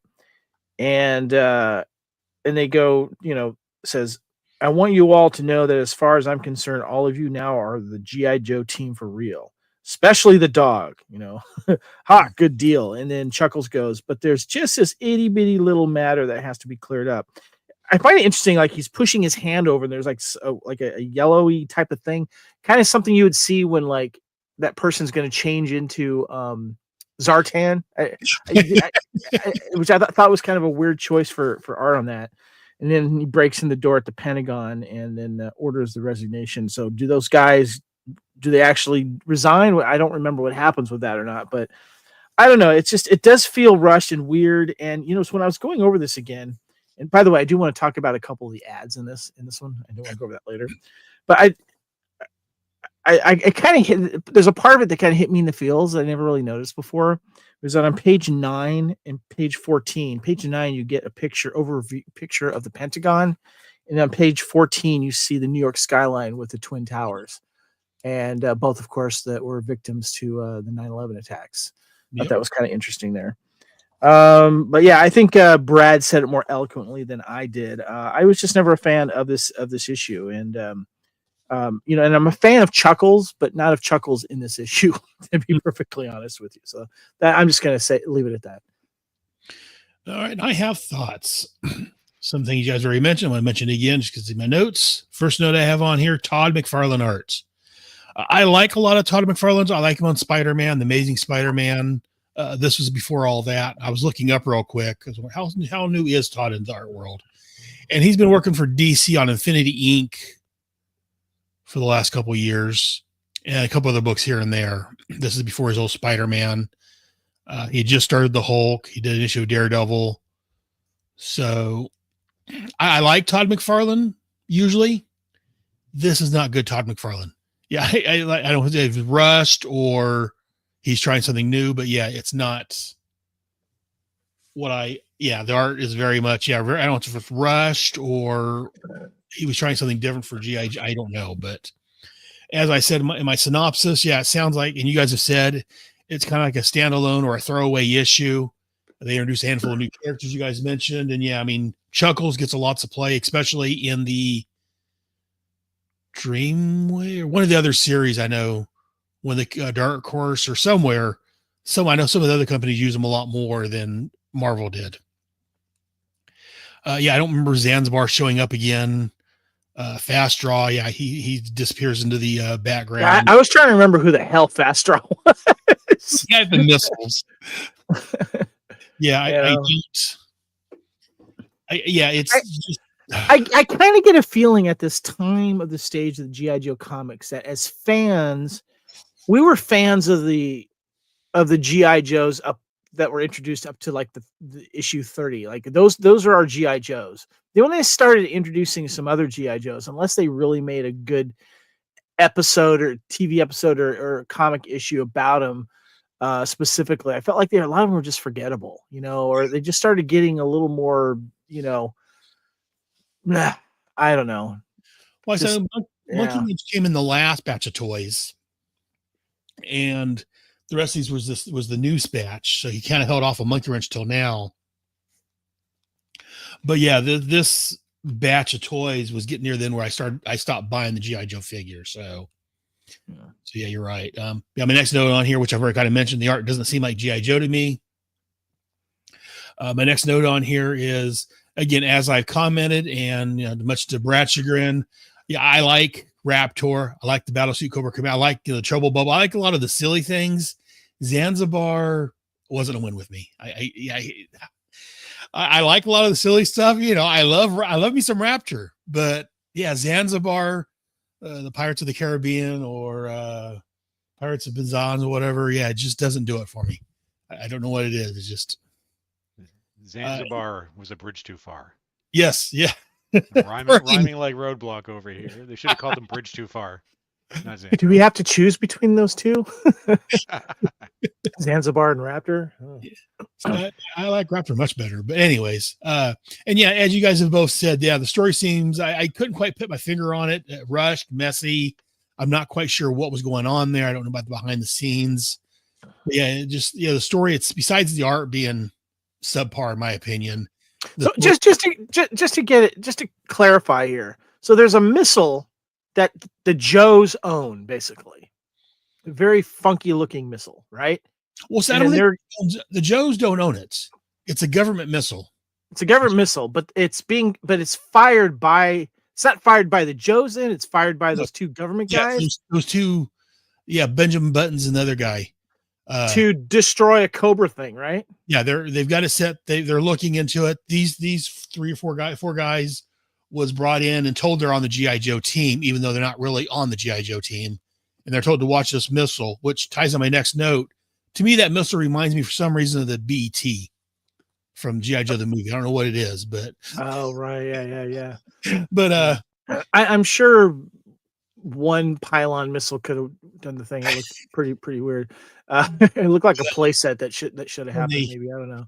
And they go, says, I want you all to know that as far as I'm concerned, all of you now are the G.I. Joe team for real, especially the dog, Ha, good deal. And then Chuckles goes, but there's just this itty bitty little matter that has to be cleared up. I find it interesting, like he's pushing his hand over and there's like a yellowy type of thing, kind of something you would see when like that person's going to change into Zartan, which I thought was kind of a weird choice for art on that. And then he breaks in the door at the Pentagon and then orders the resignation. So do those guys, do they actually resign? I don't remember what happens with that or not, but I don't know. It's just, it does feel rushed and weird. And, so when I was going over this again, and by the way, I do want to talk about a couple of the ads in this one. I do want to go over that later, but I kind of hit, there's a part of it that kind of hit me in the feels that I never really noticed before. It was on page 9 and page 14. Page 9, you get a picture of the Pentagon. And on page 14, you see the New York skyline with the Twin Towers. And both, of course, that were victims to the 9/11 attacks. I thought that was kind of interesting there. But yeah, I think Brad said it more eloquently than I did. I was just never a fan of this issue. And, and I'm a fan of Chuckles, but not of Chuckles in this issue, to be perfectly honest with you. So that I'm just going to leave it at that. All right. I have thoughts. Some things you guys already mentioned. I want to mention it again just because in my notes. First note I have on here, Todd McFarlane arts. I like a lot of Todd McFarlane's. I like him on Spider-Man, The Amazing Spider-Man. This was before all that. I was looking up real quick because how new is Todd in the art world? And he's been working for DC on Infinity Inc. for the last couple of years and a couple other books here and there. This is before his old Spider-Man. He just started the Hulk. He did an issue of Daredevil. So I like Todd McFarlane usually. This is not good Todd McFarlane. Yeah, I don't know if it's rushed or he's trying something new, but yeah, it's not what the art is very much, I don't know if it's rushed or he was trying something different for G.I. I don't know, but as I said in my synopsis, it sounds like, and you guys have said, it's kind of like a standalone or a throwaway issue. They introduce a handful of new characters you guys mentioned, and Chuckles gets lots of play, especially in the Dreamway or one of the other series. I know when the Dark Horse or somewhere, I know some of the other companies use them a lot more than Marvel did. I don't remember Zanzibar showing up again. Fast Draw, he disappears into the background. I was trying to remember who the hell Fast Draw was. Yeah, the missiles. I don't. It's just I kind of get a feeling at this time of the stage of the G.I. Joe comics that as fans, we were fans of the G.I. Joes up that were introduced up to like the issue 30. Like those are our G.I. Joes. Then when they started introducing some other G.I. Joes, unless they really made a good episode or TV episode or comic issue about them specifically, I felt like a lot of them were just forgettable, or they just started getting a little more, I don't know. Well, Just- so Monkey Wrench came in the last batch of toys, and the rest of these was the new batch. So he kind of held off on Monkey Wrench till now. But yeah, this batch of toys was getting near then where I stopped buying the G.I. Joe figure. So yeah, you're right. Yeah, my next note on here, which I've already kind of mentioned, the art doesn't seem like G.I. Joe to me. My next note on here is, again, as I've commented, and much to Brad's chagrin, yeah, I like Raptor. I like the Battlesuit Cobra Command. I like the Trouble Bubble. I like a lot of the silly things. Zanzibar wasn't a win with me. I like a lot of the silly stuff. I love me some Raptor, but yeah, Zanzibar, the Pirates of the Caribbean or Pirates of Penzance or whatever. Yeah, it just doesn't do it for me. I don't know what it is. It's just Zanzibar was a bridge too far. yes, yeah. Rhyming like Roadblock over here. They should have called them Bridge Too Far. Not Zanzibar. Do we have to choose between those two? Zanzibar and Raptor? Oh. I like Raptor much better. But anyways, and yeah, as you guys have both said, yeah, the story seems, I couldn't quite put my finger on it. Rushed, messy. I'm not quite sure what was going on there. I don't know about the behind the scenes. But yeah, the story, it's besides the art being subpar, in my opinion. So just to clarify here. So there's a missile that the Joes own, basically. A very funky looking missile, right? Well, so the Joes don't own it. It's a government missile. It's a government missile, but it's fired by. It's not fired by the Joes. It's fired by those two government guys. Those two, Benjamin Buttons and the other guy. To destroy a Cobra thing, right? Yeah, they've got it set. They're looking into it. These four guys was brought in and told they're on the G.I. Joe team, even though they're not really on the G.I. Joe team. And they're told to watch this missile, which ties on my next note. To me, that missile reminds me for some reason of the BET from G.I. Joe the movie. I don't know what it is, but oh right, yeah. But I'm sure one pylon missile could have done the thing. It looked pretty weird. It looked like a play set that should have happened. Maybe, I don't know.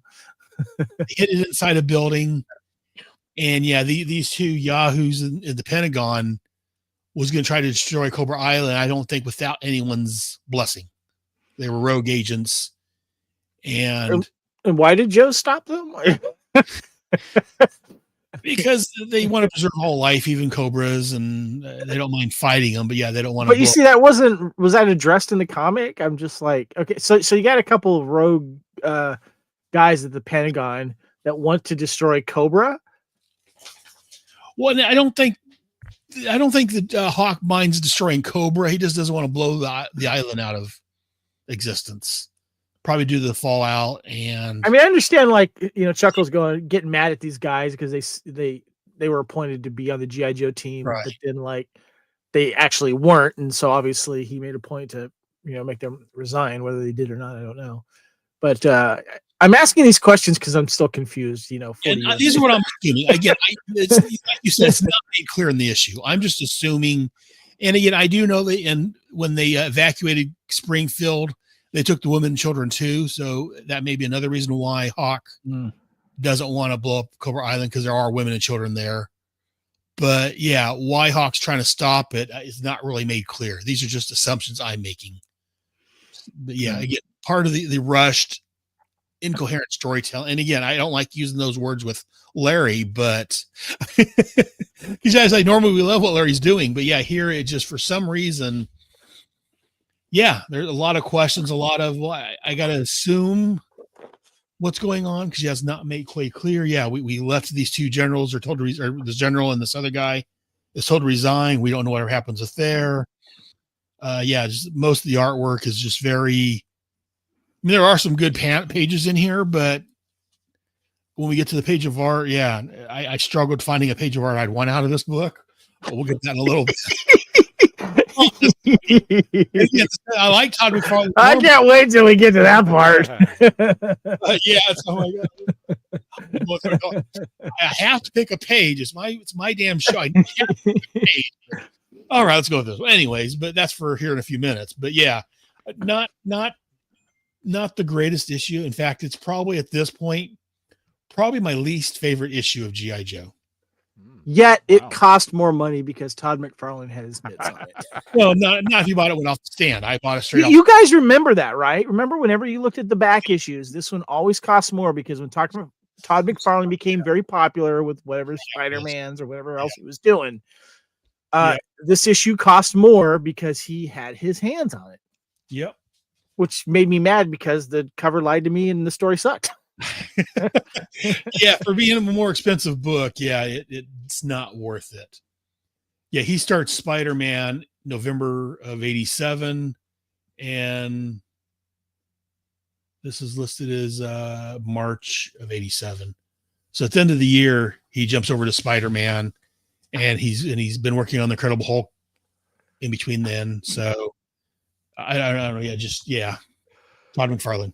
Hit it inside a building, and yeah, these two yahoos in the Pentagon was going to try to destroy Cobra Island. I don't think without anyone's blessing. They were rogue agents, and why did Joe stop them? Because they want to preserve whole life, even Cobras, and they don't mind fighting them. But yeah, they don't want to. But you see, was that addressed in the comic? I'm just like, okay, so you got a couple of rogue guys at the Pentagon that want to destroy Cobra. Well, I don't think that Hawk minds destroying Cobra. He just doesn't want to blow the island out of existence. Probably due to the fallout. And I mean, I understand, like, Chuckles getting mad at these guys because they were appointed to be on the G.I. Joe team, right. But then like they actually weren't, and so obviously he made a point to make them resign. Whether they did or not, I don't know. But I'm asking these questions because I'm still confused. These are what I'm assuming. Again, like you said, it's not made clear in the issue. I'm just assuming. And again, I do know that when they evacuated Springfield, they took the women and children too. So that may be another reason why Hawk doesn't want to blow up Cobra Island, because there are women and children there. But yeah, why Hawk's trying to stop it is not really made clear. These are just assumptions I'm making. But yeah, again, part of the rushed, incoherent storytelling. And again, I don't like using those words with Larry, but because normally we love what Larry's doing. But yeah, here it just, for some reason, yeah, there's a lot of questions, a lot of, I got to assume what's going on because he has not made quite clear. Yeah, we left these two generals are told to or this general and this other guy is told to resign. We don't know whatever happens with there. Yeah, just most of the artwork is just very, I mean, there are some good pages in here, but when we get to the page of art, yeah, I struggled finding a page of art I'd want out of this book. But we'll get that in a little bit. I like Todd McFarlane. I can't wait till we get to that part. Yeah, oh my god. I have to pick a page. It's my damn show. I have to pick a page. All right, let's go with this. Well, anyways, but that's for here in a few minutes. But yeah, not the greatest issue. In fact, it's probably at this point probably my least favorite issue of G.I. Joe. Yet it cost more money because Todd McFarlane had his mitts on it. No, not if you bought it went off the stand. I bought it straight off. You guys remember that, right? Remember whenever you looked at the back issues, this one always costs more because when Todd McFarlane became very popular with whatever Spider-Man's or whatever else he was doing, this issue cost more because he had his hands on it. Yep. Which made me mad because the cover lied to me and the story sucked. Yeah, for being a more expensive book, it's not worth it. Yeah, he starts Spider-Man November of 87, and this is listed as March of 87. So at the end of the year, he jumps over to Spider-Man, and he's been working on the Incredible Hulk in between then. So I don't know. Todd McFarlane.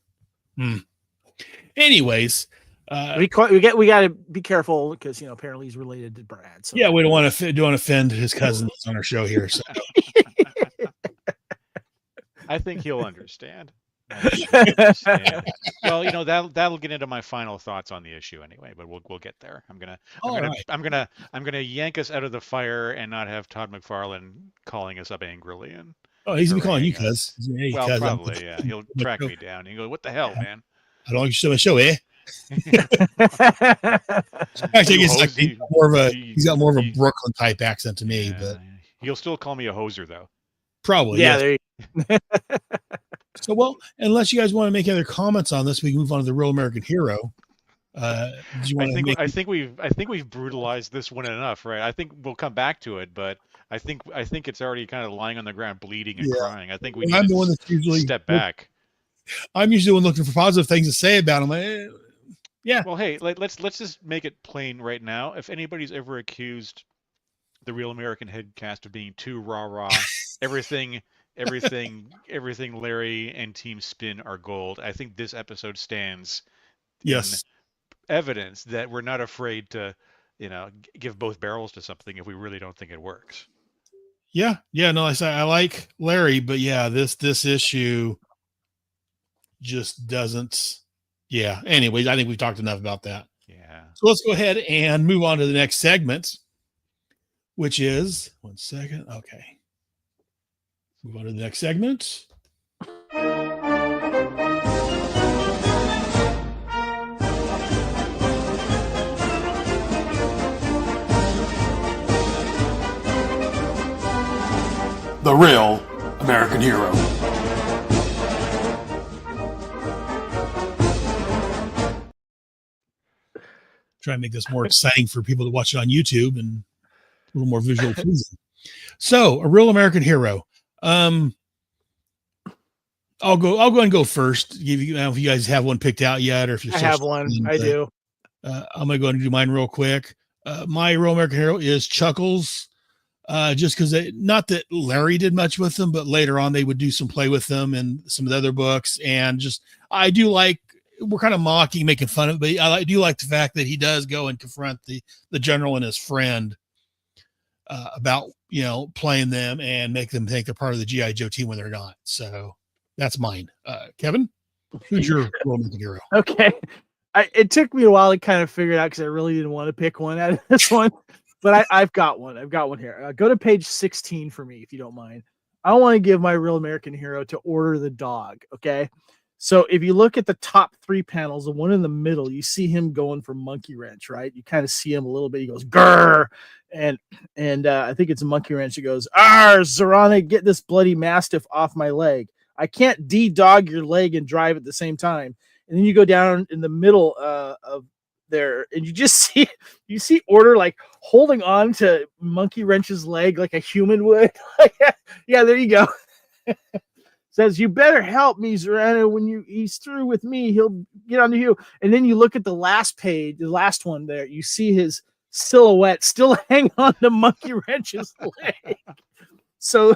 Anyways, we got to be careful because apparently he's related to Brad. So yeah, we don't want to offend his cousins on our show here. So I think he'll understand. Well, that'll get into my final thoughts on the issue anyway, but we'll get there. I'm gonna yank us out of the fire and not have Todd McFarlane calling us up angrily and. Oh, he's gonna be calling you cuz. Hey, well, probably, yeah. He'll track me down. He'll go, "What the hell, man? I don't like you show my show, eh?" Actually, he's got more of a Brooklyn type accent to me, but he'll still call me a hoser though. Probably, yeah. There you So, well, unless you guys want to make other comments on this, we can move on to the Real American Hero. I think we've brutalized this one enough, right? I think we'll come back to it, but I think it's already kind of lying on the ground, bleeding and crying. I think we need to step back. I'm usually the one looking for positive things to say about him. Yeah. Well, hey, let's just make it plain right now. If anybody's ever accused the Real American Headcast of being too rah-rah, everything Larry and Team Spin are gold, I think this episode stands in evidence that we're not afraid to, give both barrels to something if we really don't think it works. Yeah. No, I like Larry, but yeah, this issue just doesn't. Yeah. Anyways, I think we've talked enough about that. Yeah. So let's go ahead and move on to the next segment, which is 1 second. Okay. Move on to the next segment. The Real American Hero. Try and make this more exciting for people to watch it on YouTube and a little more visual pleasing. So, a Real American Hero. I'll go and go first. Give you if you guys have one picked out yet, or if you're. I have one. I do. I'm gonna go and do mine real quick. My Real American Hero is Chuckles. Just because not that Larry did much with them, but later on they would do some play with them in some of the other books, and just I do like. We're kind of mocking, making fun of it, but I do like the fact that he does go and confront the general and his friend about playing them and make them think they're part of the G.I. Joe team when they're not. So that's mine. Kevin, who's your Real American Hero? Okay, it took me a while to kind of figure it out because I really didn't want to pick one out of this one, but I've got one. I've got one here. Go to page 16 for me if you don't mind. I want to give my Real American Hero to Order the Dog. Okay. So if you look at the top 3 panels, the one in the middle, you see him going for Monkey Wrench, right? You kind of see him a little bit. He goes, grrr. And I think it's a Monkey Wrench. He goes, Zorana, get this bloody Mastiff off my leg. I can't de-dog your leg and drive at the same time. And then you go down in the middle of there and you just see Order like holding on to Monkey Wrench's leg like a human would. Yeah, there you go. says, "You better help me, Zorana. When he's through with me, he'll get onto you." And then you look at the last page, the last one there. You see his silhouette still hang on the monkey wrench's leg. So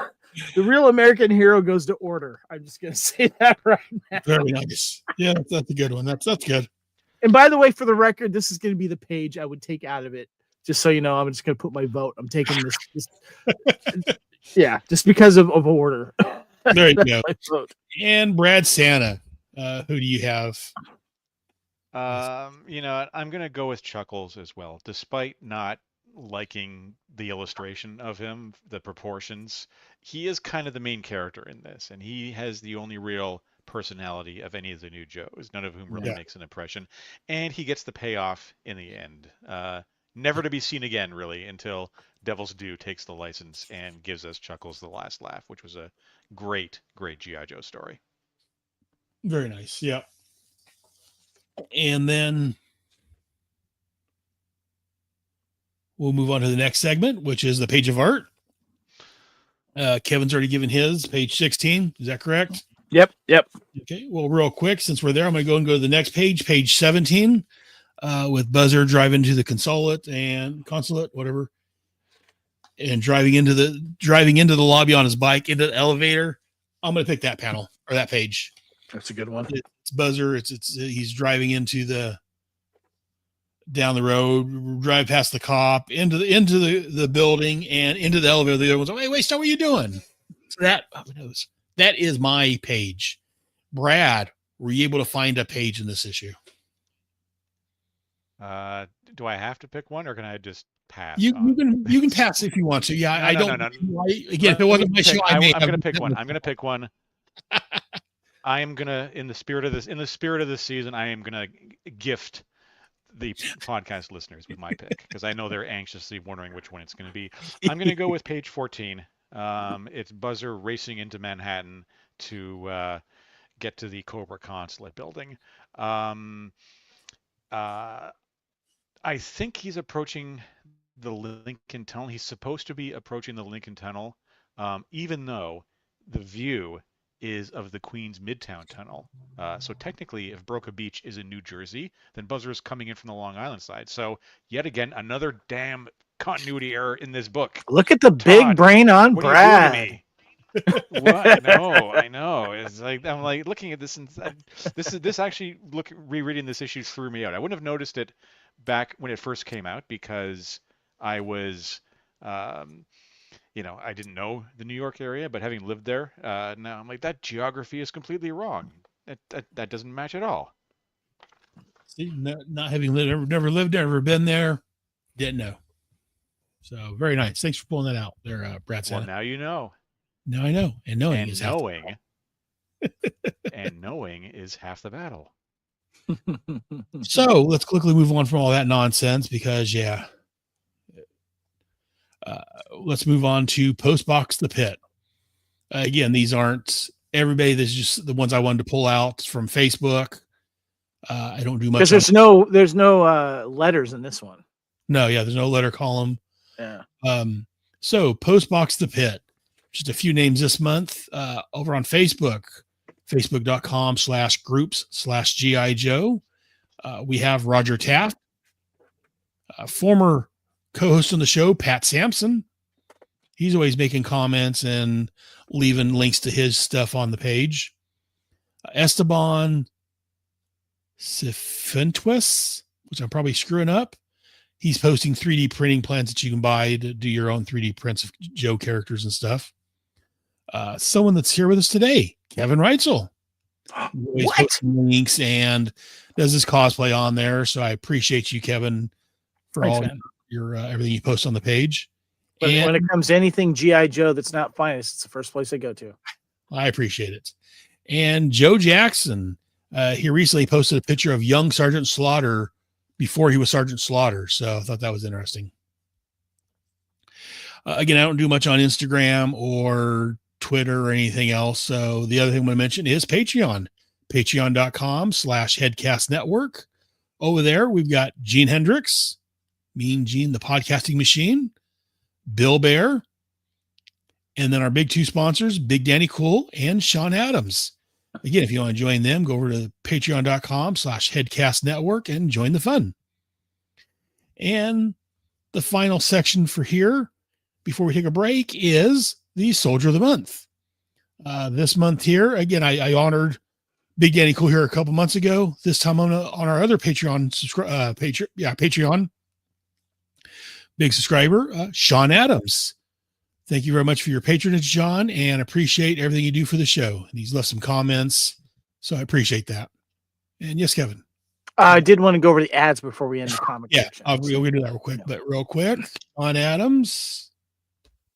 the real American hero goes to order. I'm just gonna say that right now. Very nice. Yeah, that's a good one. That's good. And by the way, for the record, this is going to be the page I would take out of it. Just so you know, I'm just going to put my vote. I'm taking this yeah, just because of order. There you go. My vote. And Brad Santa, who do you have? You know, I'm gonna go with Chuckles as well, despite not liking the illustration of him, the proportions. He is kind of the main character in this, and he has the only real personality of any of the new Joes, none of whom really makes an impression. And he gets the payoff in the end. Never to be seen again, really, until Devil's Due takes the license and gives us Chuckles the last laugh, which was a great, great G.I. Joe story. Very nice. Yeah. And then we'll move on to the next segment, which is the page of art. Kevin's already given his page 16. Is that correct? Yep. Okay. Well, real quick, since we're there, I'm going to go to the next page, page 17, with Buzzer driving to the consulate, whatever, and driving into the lobby on his bike into the elevator. I'm going to pick that panel or that page. That's a good one. It's Buzzer. He's driving down the road, drive past the cop, into the building, and into the elevator. The other one's like, wait, stop! What are you doing? So that is my page. Brad, were you able to find a page in this issue? Do I have to pick one, or can I just pass? You can pass if you want to. Yeah, no, I don't. No. Again, if it wasn't my show, I'm going to pick one. I'm going to pick one. I am gonna, in the spirit of this season, I am gonna gift the podcast listeners with my pick because I know they're anxiously wondering which one it's going to be. I'm going to go with page 14. It's Buzzer racing into Manhattan to get to the Cobra Consulate building. I think he's approaching the Lincoln Tunnel. He's supposed to be approaching the Lincoln Tunnel, even though the view is of the Queens Midtown Tunnel. So technically, if Broca Beach is in New Jersey, then Buzzer is coming in from the Long Island side. So yet again, another damn continuity error in this book. Look at the big brain on what Brad. Are you doing to me? What? No, I know. It's like I'm like looking at this, and this actually rereading this issue threw me out. I wouldn't have noticed it back when it first came out because I was. I didn't know the New York area, but having lived there, now I'm like, that geography is completely wrong. That doesn't match at all. See, not having never lived there, never been there, didn't know. So very nice. Thanks for pulling that out there, Brad. Well, now you know. Now I know, and knowing is half the battle. So let's quickly move on from all that nonsense because let's move on to Postbox the Pit. Again, these aren't everybody. This is just the ones I wanted to pull out from Facebook. I don't do much because there's no letters in this one. No, there's no letter column. Yeah. So Postbox the Pit, just a few names this month over on Facebook, facebook.com/groups/GI Joe. We have Roger Taft, former co-host on the show, Pat Sampson. He's always making comments and leaving links to his stuff on the page. Esteban Cifuentes, which I'm probably screwing up. He's posting 3D printing plans that you can buy to do your own 3D prints of Joe characters and stuff. Someone that's here with us today, Kevin Reitzel. What? Links and does his cosplay on there. So I appreciate you, Kevin, for all your everything you post on the page. But when it comes to anything G.I. Joe that's not finest, it's the first place I go to. I appreciate it. And Joe Jackson, he recently posted a picture of young Sergeant Slaughter before he was Sergeant Slaughter. So I thought that was interesting. Again, I don't do much on Instagram or Twitter or anything else. So the other thing I'm going to mention is Patreon, patreon.com/headcastnetwork. Over there, we've got Gene Hendricks, Mean Gene, the podcasting machine, Bill Bear, And then our big two sponsors, Big Danny Cool and Sean Adams. Again, if you want to join them, go over to patreon.com/headcastnetwork and join the fun. And the final section for here, before we take a break, is the Soldier of the Month. This month here, again, I honored Big Danny Cool here a couple months ago. This time on our other Patreon Patreon big subscriber, Sean Adams. Thank you very much for your patronage, John, and appreciate everything you do for the show. And he's left some comments, so I appreciate that. And yes, Kevin. I did want to go over the ads before we end the comic Yeah, section. we'll do that real quick. But real quick, on Adams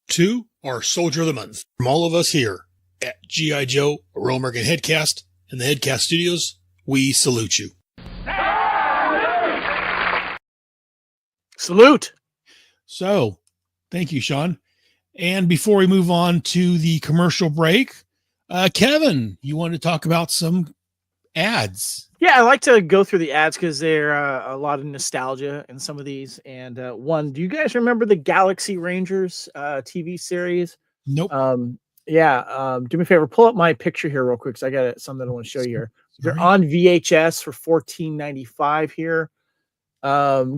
to our Soldier of the Month. From all of us here at G.I. Joe, a Royal American Headcast, and the Headcast Studios, we salute you. Salute. So, thank you, Sean. And before we move on to the commercial break, Kevin, you want to talk about some ads? Yeah, I like to go through the ads because they're a lot of nostalgia in some of these. And one, do you guys remember the Galaxy Rangers TV series? Nope. Do me a favor, pull up my picture here real quick because I got something I want to show you here. They're on VHS for $14.95 here.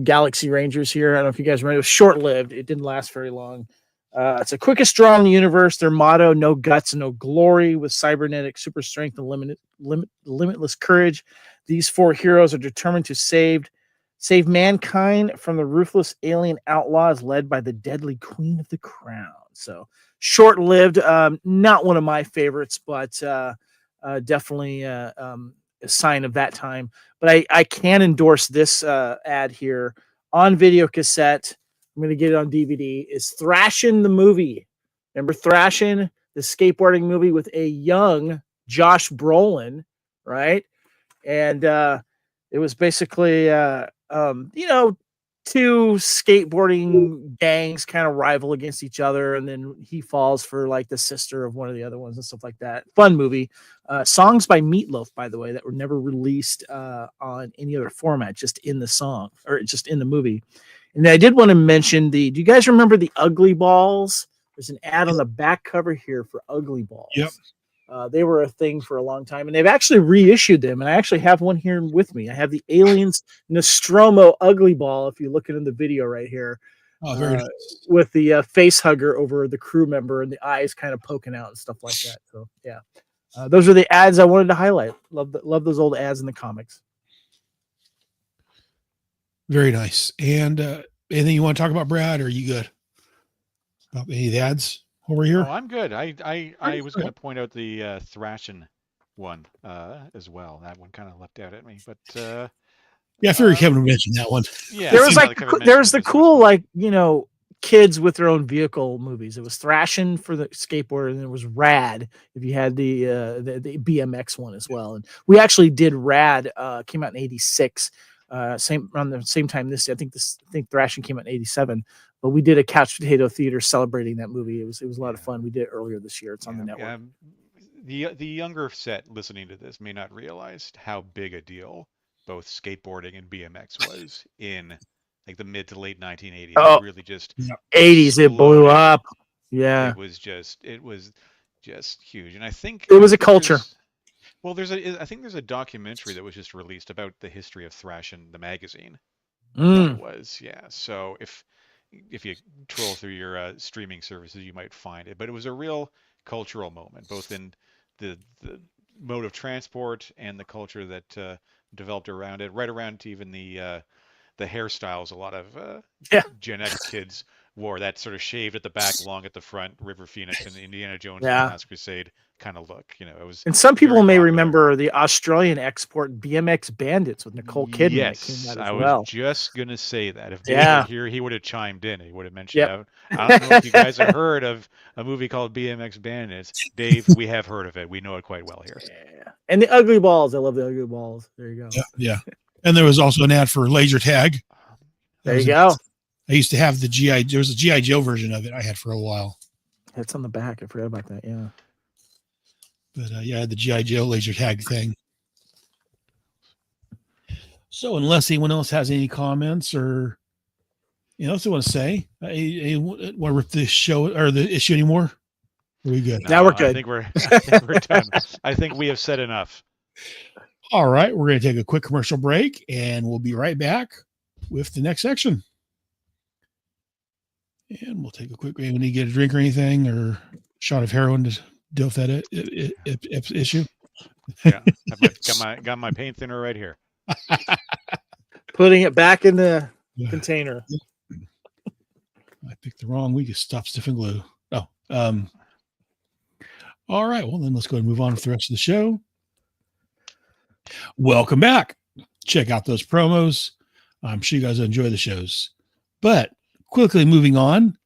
Galaxy Rangers here. I don't know if you guys remember. It was short-lived. It didn't last very long. It's the quickest draw in the universe. Their motto: no guts and no glory. With cybernetic super strength and limitless courage, these four heroes are determined to save mankind from the ruthless alien outlaws led by the deadly Queen of the Crown. So short-lived. Not one of my favorites, but definitely a sign of that time. But I can endorse this ad here on video cassette. I'm going to get it on DVD. Is Thrashin' the movie. Remember Thrashin', the skateboarding movie with a young Josh Brolin, right? And it was basically, two skateboarding gangs kind of rival against each other. And then he falls for like the sister of one of the other ones and stuff like that. Fun movie. Songs by Meatloaf, by the way, that were never released on any other format, just in the song or just in the movie. And I did want to mention do you guys remember the Ugly Balls? There's an ad on the back cover here for Ugly Balls. Yep. They were a thing for a long time, and they've actually reissued them. And I actually have one here with me. I have the Aliens Nostromo Ugly Ball, if you look at in the video right here. Oh, very nice. With the face hugger over the crew member and the eyes kind of poking out and stuff like that. So, yeah. Those are the ads I wanted to highlight. Love those old ads in the comics. Very nice. And anything you want to talk about, Brad, or are you good? About any of the ads over here? Oh, I'm good. I was going to point out the Thrashin' one as well. That one kind of leapt out at me, but yeah, I figured Kevin mentioned that one. Yeah, there was the this cool one. kids with their own vehicle movies. It was Thrashin' for the skateboard, and it was Rad if you had the BMX one as well. And we actually did Rad. Came out in '86. Around the same time I think Thrashin' came out in '87, but we did a couch potato theater celebrating that movie. It was a lot of fun. We did it earlier this year. It's on the network. The younger set listening to this may not realize how big a deal both skateboarding and BMX was in like the mid to late 1980s. Oh, it really just 80s. It blew up. Yeah, it was just huge, and I think it was a culture. Well, I think there's a documentary that was just released about the history of Thrashin' the magazine. That was, yeah. So if you troll through your streaming services, you might find it. But it was a real cultural moment, both in the mode of transport and the culture that developed around it, right around to even the hairstyles. A lot of Gen X kids wore that sort of shaved at the back, long at the front, River Phoenix and Indiana Jones and the Last Crusade kind of look. It was. And some people may remember the Australian export BMX Bandits with Nicole Kidman. Yes, that came out I as was just gonna say that. If Dave were here, he would have chimed in. He would have mentioned. Yep. I don't know if you guys have heard of a movie called BMX Bandits. Dave, we have heard of it. We know it quite well here. Yeah. And the Ugly Balls. I love the Ugly Balls. There you go. Yeah. And there was also an ad for laser tag. There you go. I used to have there was a G.I. Joe version of it I had for a while. It's on the back. I forgot about that. Yeah. But I had the G.I. Joe laser tag thing. So unless anyone else has any comments or else they want to say, want to rip this show or the issue anymore? We good. Now we're I good. think we're done. I think we have said enough. All right, we're going to take a quick commercial break, and we'll be right back with the next section. And we'll take a quick break. We need to get a drink or anything, or a shot of heroin to deal with that issue. Yeah, got my paint thinner right here. Putting it back in the container. I picked the wrong week of Stop Stiffing Glue. Oh, all right. Well, then let's go ahead and move on with the rest of the show. Welcome back. Check out those promos. I'm sure you guys enjoy the shows. But quickly moving on,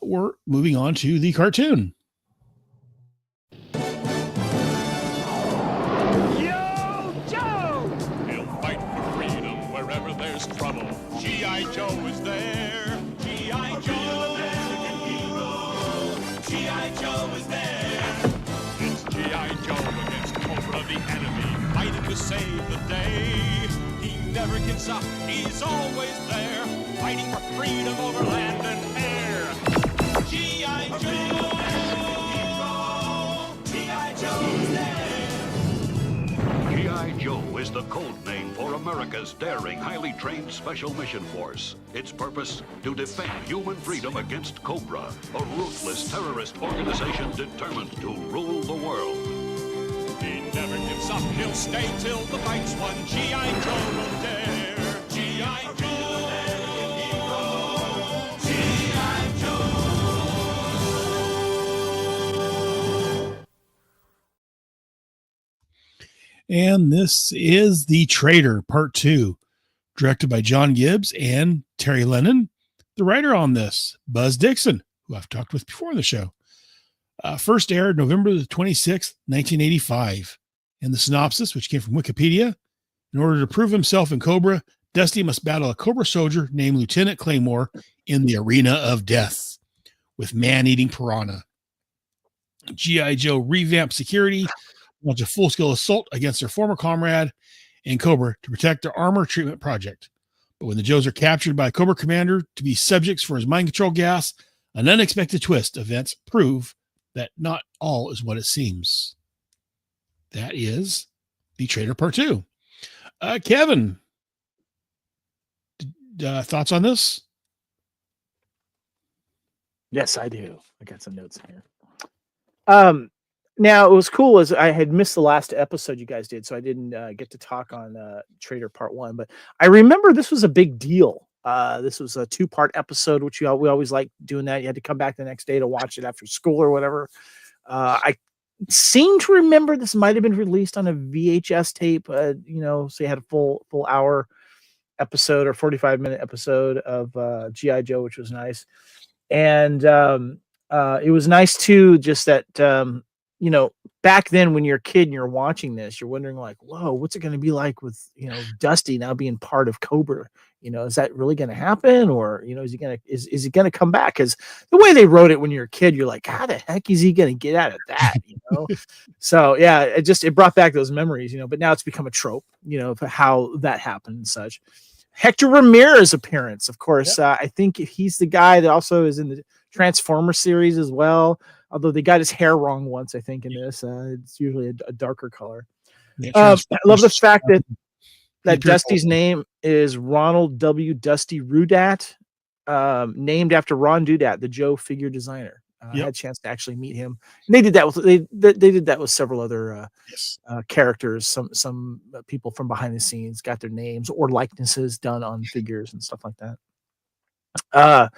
we're moving on to the cartoon. Yo, Joe! He'll fight for freedom wherever there's trouble. G.I. Joe is there. G.I. Joe, American hero. G.I. Joe is there. It's G.I. Joe against Cobra the enemy, fighting to save the day. He never gives up, he's always there, fighting for freedom over land and air. G.I. Joe, G.I. Joe is there. G.I. Joe is the code name for America's daring, highly trained Special Mission Force. Its purpose, to defend human freedom against Cobra, a ruthless terrorist organization determined to rule the world. He never gives up, he'll stay till the fight's won. G.I. Joe will dare. G.I. Joe, American hero. G.I. Joe. And this is The Traitor, Part 2, directed by John Gibbs and Terry Lennon. The writer on this, Buzz Dixon, who I've talked with before in the show. First aired November the 26th, 1985. And the synopsis, which came from Wikipedia: in order to prove himself in Cobra, Dusty must battle a Cobra soldier named Lieutenant Claymore in the arena of death with man-eating piranha. G.I. Joe revamped security, launched a full-scale assault against their former comrade in Cobra to protect their armor treatment project. But when the Joes are captured by a Cobra commander to be subjects for his mind control gas, an unexpected twist events prove that not all is what it seems. That is The Traitor Part 2. Kevin, thoughts on this? Yes, I do. I got some notes here. Now it was cool as I had missed the last episode you guys did, so I didn't get to talk on Traitor Part 1. But I remember this was a big deal. This was a 2-part episode, which we always like doing that. You had to come back the next day to watch it after school or whatever. I seem to remember this might have been released on a VHS tape, so you had a full hour episode or 45-minute episode of G.I. Joe, which was nice. And it was nice too, just that, back then when you're a kid and you're watching this, you're wondering like, whoa, what's it going to be like with, Dusty now being part of Cobra? Is that really going to happen? Or, is he going to come back? Because the way they wrote it when you're a kid, you're like, how the heck is he going to get out of that? So yeah, it brought back those memories, but now it's become a trope, of how that happened and such. Hector Ramirez appearance, of course. Yep. I think he's the guy that also is in the Transformer series as well. Although they got his hair wrong once, I think in this, it's usually a darker color. Yeah, I love the fact that Dusty's name is Ronald W. Dusty Rudat, named after Ron Dudat, the Joe figure designer. I had a chance to actually meet him. And they did that with they did that with several other characters. Some people from behind the scenes got their names or likenesses done on figures and stuff like that.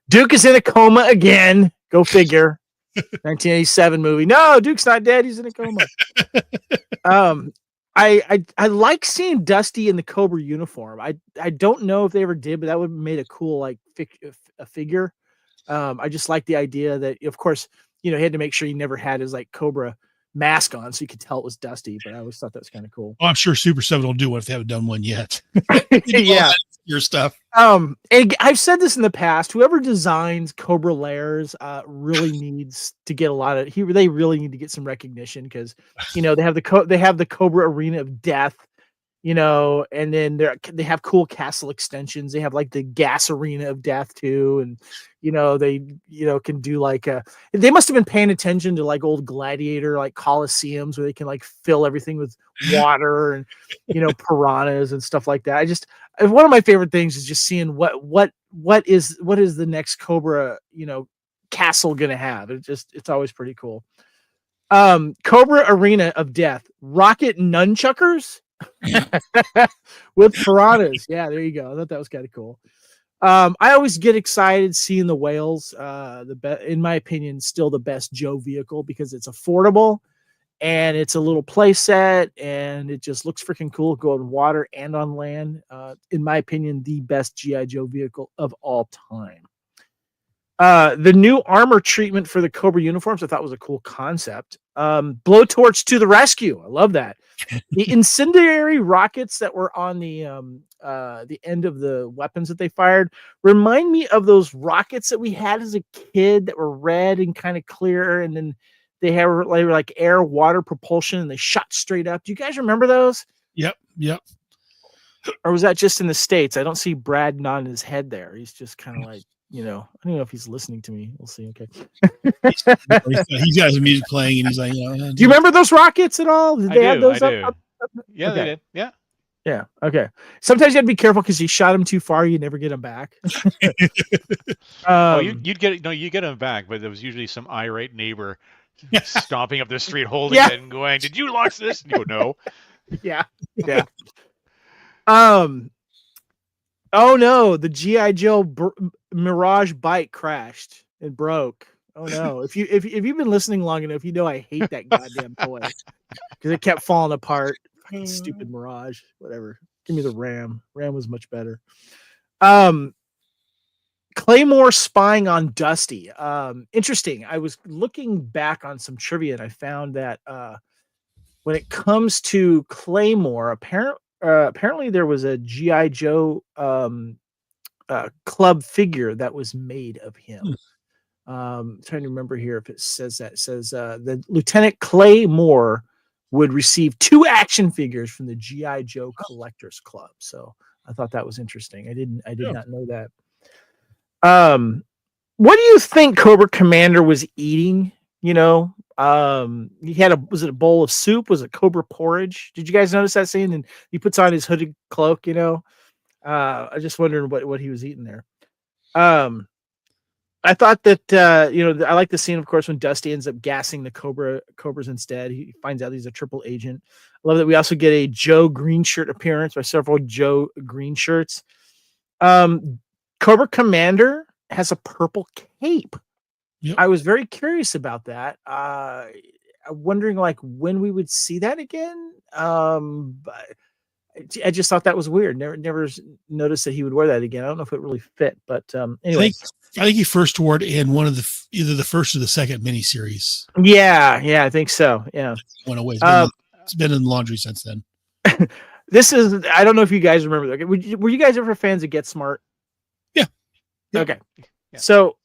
Duke is in a coma again. Go figure. 1987 movie. No, Duke's not dead. He's in a coma. I like seeing Dusty in the Cobra uniform. I don't know if they ever did, but that would have made a cool a figure. I just like the idea that, of course, he had to make sure he never had his Cobra mask on, so you could tell it was Dusty. But I always thought that was kind of cool. Well, I'm sure Super 7 will do one if they haven't done one yet. Yeah, your stuff. And I've said this in the past. Whoever designs Cobra lairs really needs to get a lot of. They really need to get some recognition because they have the Cobra Arena of Death, and then they have cool castle extensions. They have like the gas arena of death too, and they can do like they must have been paying attention to like old gladiator like coliseums where they can like fill everything with water and piranhas and stuff like that. One of my favorite things is just seeing what is the next Cobra castle gonna have. It's always pretty cool. Cobra Arena of Death, rocket nunchuckers with piranhas. Yeah, there you go. I thought that was kind of cool. I always get excited seeing the whales. In my opinion, still the best Joe vehicle because it's affordable and it's a little play set and it just looks freaking cool. Go on water and on land. In my opinion, the best G.I. Joe vehicle of all time. The new armor treatment for the Cobra uniforms I thought was a cool concept. Blowtorch to the rescue. I love that. The incendiary rockets that were on the end of the weapons that they fired remind me of those rockets that we had as a kid that were red and kind of clear, and then they were like air water propulsion and they shot straight up. Do you guys remember those? Yep. Or was that just in the States? I don't see Brad nodding his head there. He's just kind of like, I don't know if he's listening to me. We'll see. Okay. He's got his music playing and he's like, do you remember those rockets at all? Did they have those I do. up? Yeah, okay. they did. Yeah. Yeah. Okay. Sometimes you have to be careful because you shot them too far, you never get them back. You get them back, but there was usually some irate neighbor stomping up the street, holding it and going, "Did you launch this?" And you go, "No." Yeah. Oh no, the G.I. Joe Mirage bike crashed and broke. Oh no. If you've been listening long enough, I hate that goddamn toy because it kept falling apart. Fucking stupid Mirage. Whatever. Give me the Ram. Ram was much better. Claymore spying on Dusty. Interesting. I was looking back on some trivia and I found that when it comes to Claymore, apparently there was a G.I. Joe club figure that was made of him. Trying to remember here if it says that. It says the Lieutenant Claymore would receive 2 action figures from the G.I. Joe Collectors Club. So I thought that was interesting. I did not know that. What do you think Cobra Commander was eating? He had was it a bowl of soup? Was it Cobra porridge? Did you guys notice that scene? And he puts on his hooded cloak, I just wondering what he was eating there. I thought that I like the scene, of course, when Dusty ends up gassing the Cobras instead. He finds out he's a triple agent. I love that we also get a Joe Green Shirt appearance by several Joe Green Shirts. Cobra Commander has a purple cape. Yep. I was very curious about that. I'm wondering when we would see that again. But I just thought that was weird. Never noticed that he would wear that again. I don't know if it really fit, but anyway. I think he first wore it in one of either the first or the second miniseries. Yeah, I think so. Yeah, went away. It's been in the laundry since then. I don't know if you guys remember that. Were you guys ever fans of Get Smart? Yeah. Okay. Yeah. So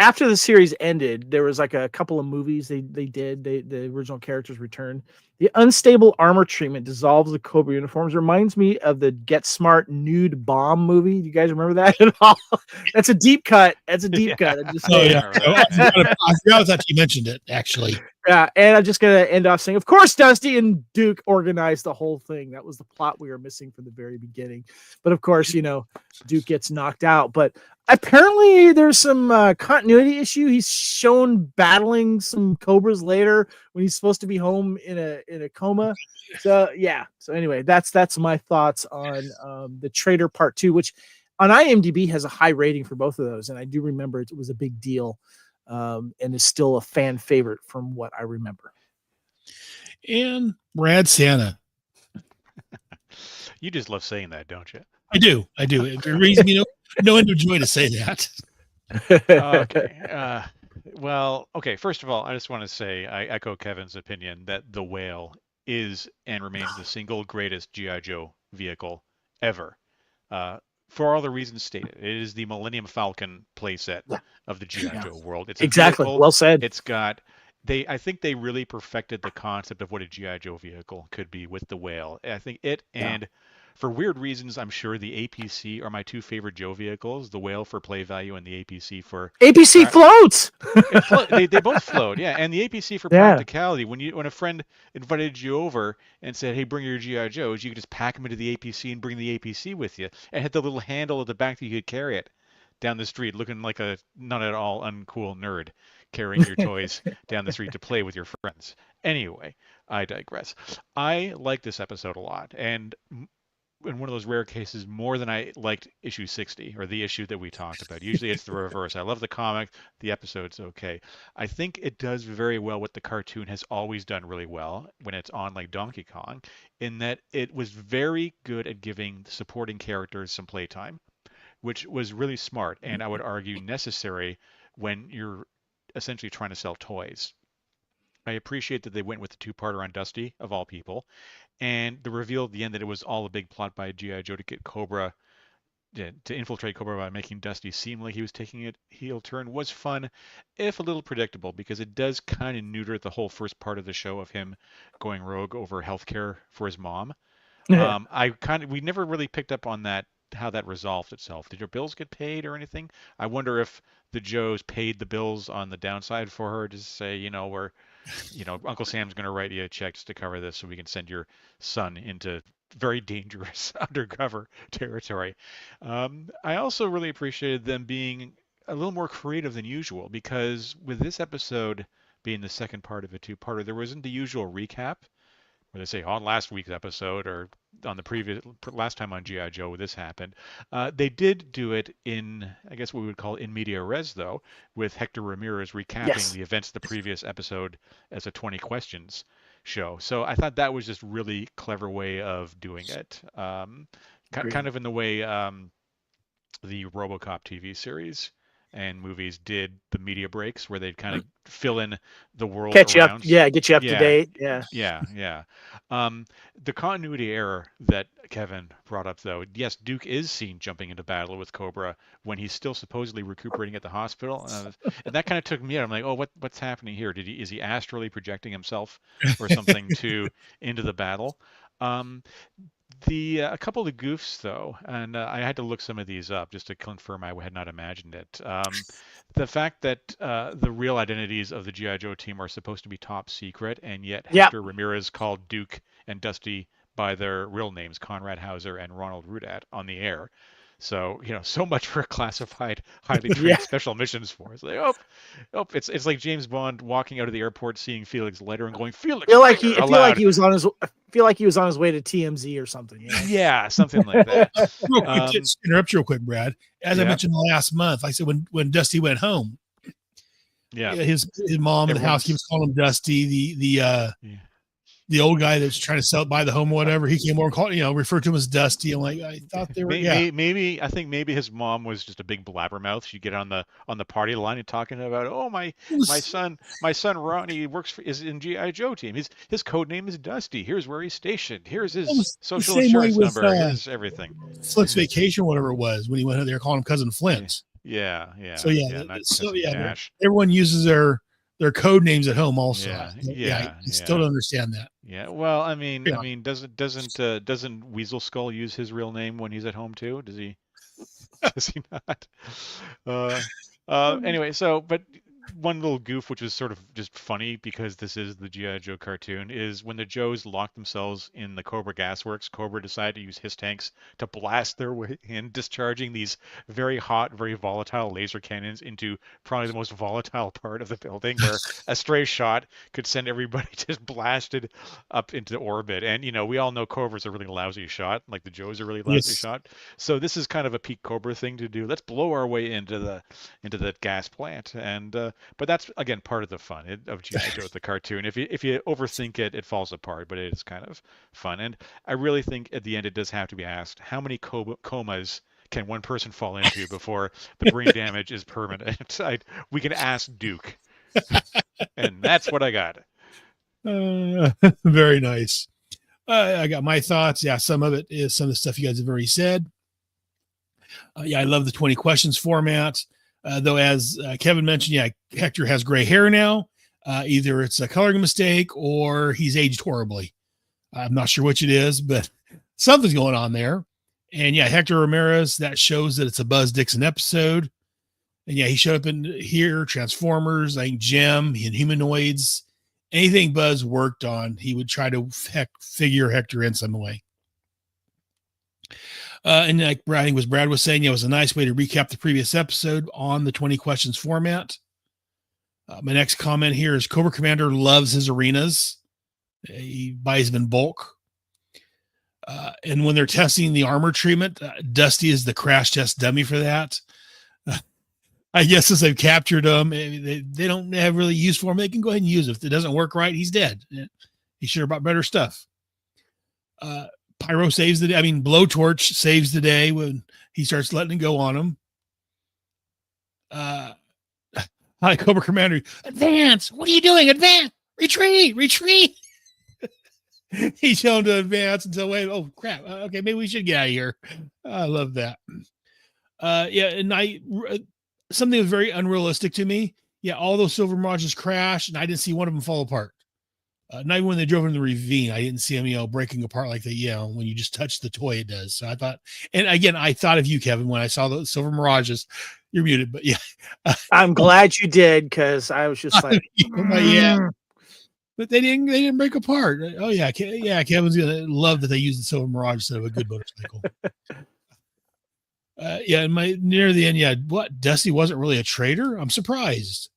after the series ended, there was like a couple of movies they did. The original characters returned. The unstable armor treatment dissolves the Cobra uniforms. Reminds me of the Get Smart nude bomb movie. Do you guys remember that at all? That's a deep cut. I forgot that you mentioned it, actually. Yeah, and I'm just going to end off saying, of course, Dusty and Duke organized the whole thing. That was the plot we were missing from the very beginning. But of course, Duke gets knocked out. But apparently there's some continuity issue. He's shown battling some Cobras later when he's supposed to be home in a coma. So yeah. So anyway, that's my thoughts on the Traitor Part 2, which on IMDb has a high rating for both of those. And I do remember it was a big deal. And is still a fan favorite from what I remember. And Brad Santa. You just love saying that, don't you? I do. It brings me no end of joy to say that. Okay. Well, okay. First of all, I just want to say I echo Kevin's opinion that the Whale is and remains the single greatest G.I. Joe vehicle ever. For all the reasons stated, it is the Millennium Falcon playset of the G.I. Joe world. It's exactly vehicle. Well said. It's got I think they really perfected the concept of what a GI Joe vehicle could be with the whale. I think it and for weird reasons, I'm sure the APC are my two favorite Joe vehicles: the whale for play value and the APC for APC floats. they both float, yeah. And the APC for Yeah. practicality. When a friend invited you over and said, "Hey, bring your GI Joes," you could just pack them into the APC and bring the APC with you. It had the little handle at the back that you could carry it down the street, looking like a not at all uncool nerd carrying your toys down the street to play with your friends. Anyway, I digress. I like this episode a lot, and in one of those rare cases, more than I liked issue 60 or the issue that we talked about. Usually it's the reverse. I love the comic, the episode's okay. I think it does very well what the cartoon has always done really well when it's on like Donkey Kong, in that it was very good at giving supporting characters some playtime, which was really smart and I would argue necessary when you're essentially trying to sell toys. I appreciate that they went with the two-parter on Dusty, of all people, and the reveal at the end that it was all a big plot by G.I. Joe to get Cobra, to infiltrate Cobra by making Dusty seem like he was taking a heel turn was fun, if a little predictable, because it does kind of neuter the whole first part of the show of him going rogue over healthcare for his mom. We never really picked up on that, how that resolved itself. Did your bills get paid or anything? I wonder if the Joes paid the bills on the downside for her to say, Uncle Sam's going to write you a check just to cover this so we can send your son into very dangerous undercover territory. I also really appreciated them being a little more creative than usual, because with this episode being the second part of a two-parter, there wasn't the usual recap where they say on last week's episode or on the last time on G.I. Joe this happened. They did do it in, I guess what we would call in media res, though, with Hector Ramirez recapping the events of the previous episode as a 20 questions show. So I thought that was just really clever way of doing it. Kind of in the way the RoboCop TV series and movies did the media breaks, where they'd kind of fill in the world Catch you up, around. get you up to date. Yeah. The continuity error that Kevin brought up, though, yes, Duke is seen jumping into battle with Cobra when he's still supposedly recuperating at the hospital, and that kind of took me out. I'm like, oh, what's happening here? Is he astrally projecting himself or something into the battle? A couple of goofs, though, and I had to look some of these up just to confirm I had not imagined it. The fact that the real identities of the G.I. Joe team are supposed to be top secret, and yet Hector Ramirez called Duke and Dusty by their real names, Conrad Hauser and Ronald Rudat, on the air. So, so much for a classified, highly trained special missions force. Like, it's like James Bond walking out of the airport, seeing Felix Leiter and going, "Felix." I feel like he was on his way to TMZ or something. Yeah, something like that. Just interrupt you real quick, Brad. As I mentioned last month, I said when Dusty went home, his mom in the house keeps calling him Dusty. The old guy that's trying to buy the home or whatever, he came over and called, referred to him as Dusty. I'm like, I thought they were. I think maybe his mom was just a big blabbermouth. She'd get on the party line and talking about, oh, my son Ronnie is in GI Joe team. His code name is Dusty. Here's where he's stationed. Here's his social insurance number. Here's everything. Flint's Vacation, whatever it was, when he went out there calling him Cousin Flint. Yeah. So everyone uses their code names at home also. I still don't understand that. Yeah, well, I mean, doesn't Weasel Skull use his real name when he's at home too? Does he? Does he not? Anyway, but one little goof, which is sort of just funny because this is the G.I. Joe cartoon, is when the Joes locked themselves in the Cobra Gasworks, Cobra decided to use his tanks to blast their way in, discharging these very hot, very volatile laser cannons into probably the most volatile part of the building, where a stray shot could send everybody just blasted up into orbit. And, we all know Cobra's a really lousy shot, like the Joes are really lousy shot. So this is kind of a peak Cobra thing to do. Let's blow our way into the gas plant. And but that's, again, part of the fun of G.I. Joe, the cartoon. If you overthink it, it falls apart, but it is kind of fun. And I really think at the end it does have to be asked, how many comas can one person fall into before the brain damage is permanent? We can ask Duke. And that's what I got. Very nice. I got my thoughts. Yeah, some of it is some of the stuff you guys have already said. I love the 20 questions format. Though, as Kevin mentioned, Hector has gray hair now. Either it's a coloring mistake or he's aged horribly. I'm not sure which it is, but something's going on there. And yeah, Hector Ramirez, that shows that it's a Buzz Dixon episode. And yeah, he showed up in here, Transformers, I think Gem, and Humanoids. Anything Buzz worked on, he would try to figure Hector in some way. And like Brad was saying, it was a nice way to recap the previous episode on the 20 questions format. My next comment here is Cobra Commander loves his arenas. He buys them in bulk. And when they're testing the armor treatment, Dusty is the crash test dummy for that. I guess since they've captured him, they don't have really use for him. They can go ahead and use it. If it doesn't work right, he's dead. He should have bought better stuff. Pyro saves the day. I mean, Blowtorch saves the day when he starts letting it go on him. Hi, Cobra Commander. Advance! What are you doing? Advance! Retreat! He's shown to advance until wait. Oh crap! Okay, maybe we should get out of here. I love that. Yeah, and something was very unrealistic to me. Yeah, all those Silver Mirages crashed, and I didn't see one of them fall apart. Not even when they drove in the ravine, I didn't see them, breaking apart like they, when you just touch the toy, it does. So I thought, and again, I thought of you, Kevin, when I saw the Silver Mirages. You're muted, but yeah. I'm glad you did, because I was just like, yeah. But they didn't break apart. Oh yeah, Kevin's gonna love that they used the Silver Mirage instead of a good motorcycle. And near the end, what Dusty wasn't really a traitor. I'm surprised.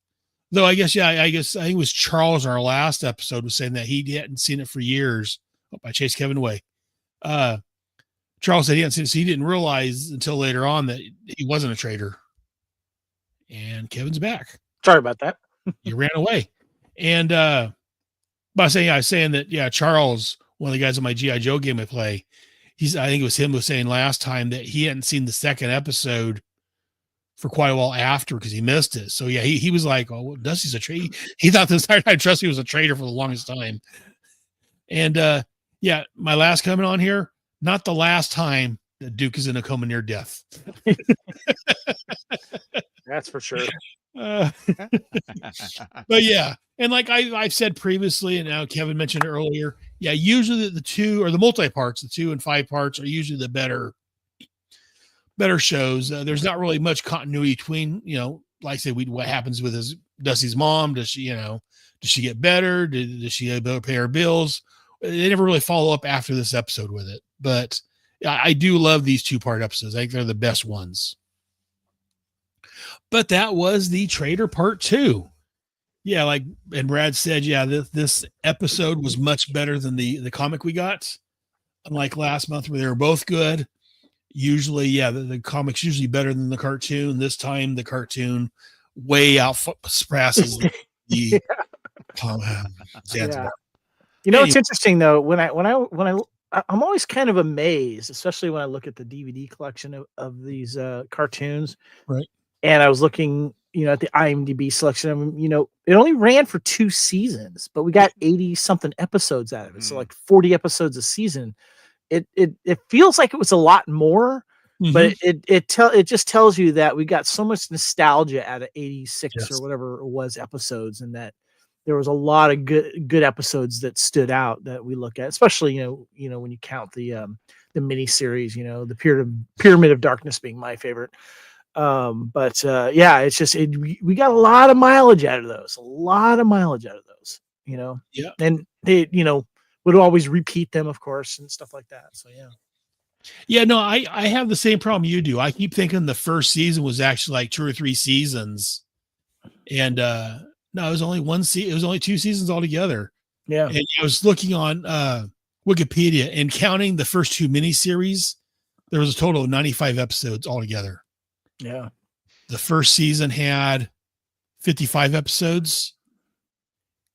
Though I guess I think it was Charles in our last episode was saying that he hadn't seen it for years. Oh, I chased Kevin away. Charles said he hadn't seen it, so he didn't realize until later on that he wasn't a traitor. And Kevin's back. Sorry about that. You ran away. And I was saying that Charles, one of the guys on my G.I. Joe game I play, I think it was him who was saying last time that he hadn't seen the second episode for quite a while after because he missed it. So he was like, "Oh, well, Dusty's a traitor." He thought the entire time Trusty was a traitor for the longest time. And my last comment on here, not the last time that Duke is in a coma near death. That's for sure. But yeah, and like I've said previously, and now Kevin mentioned earlier, usually the two or the multi-parts, the 2 and 5 parts are usually the better shows. There's not really much continuity between, like I said, what happens with Dusty's mom. Does she get better? Does she able to pay her bills? They never really follow up after this episode with it, but I do love these 2-part episodes. I think they're the best ones. But that was the Traitor Part 2. Yeah, and Brad said, this episode was much better than the comic we got. Unlike last month where they were both good. Usually, the comic's usually better than the cartoon. This time, the cartoon way outsurpasses the yeah. It's interesting though. When I'm always kind of amazed, especially when I look at the DVD collection of these cartoons. Right. And I was looking, at the IMDb selection. It only ran for 2 seasons, but we got 80 something episodes out of it. So like 40 episodes a season. It feels like it was a lot more, but it just tells you that we got so much nostalgia out of 86 or whatever it was episodes, and that there was a lot of good episodes that stood out that we look at, especially when you count the mini series, the Pyramid of Darkness being my favorite. It's just we got a lot of mileage out of those, and they would always repeat them, of course, and stuff like that. So I have the same problem you do. I keep thinking the first season was actually like 2 or 3 seasons, and no, it was only 1 season. It was only 2 seasons altogether. Yeah, and I was looking on Wikipedia and counting the first 2 miniseries, there was a total of 95 episodes altogether. Yeah. The first season had 55 episodes,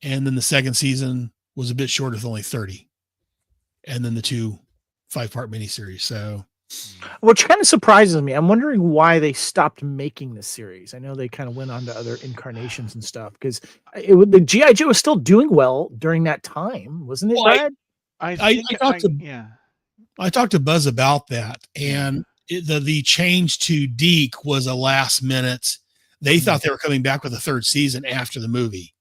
and then the second season was a bit short with only 30. And then the 2 5-part miniseries. So, which kind of surprises me. I'm wondering why they stopped making this series. I know they kind of went on to other incarnations and stuff, because the G.I. Joe was still doing well during that time, wasn't it, Brad? I talked to Buzz about that, and the change to Deke was a last minute. They thought they were coming back with a 3rd season after the movie,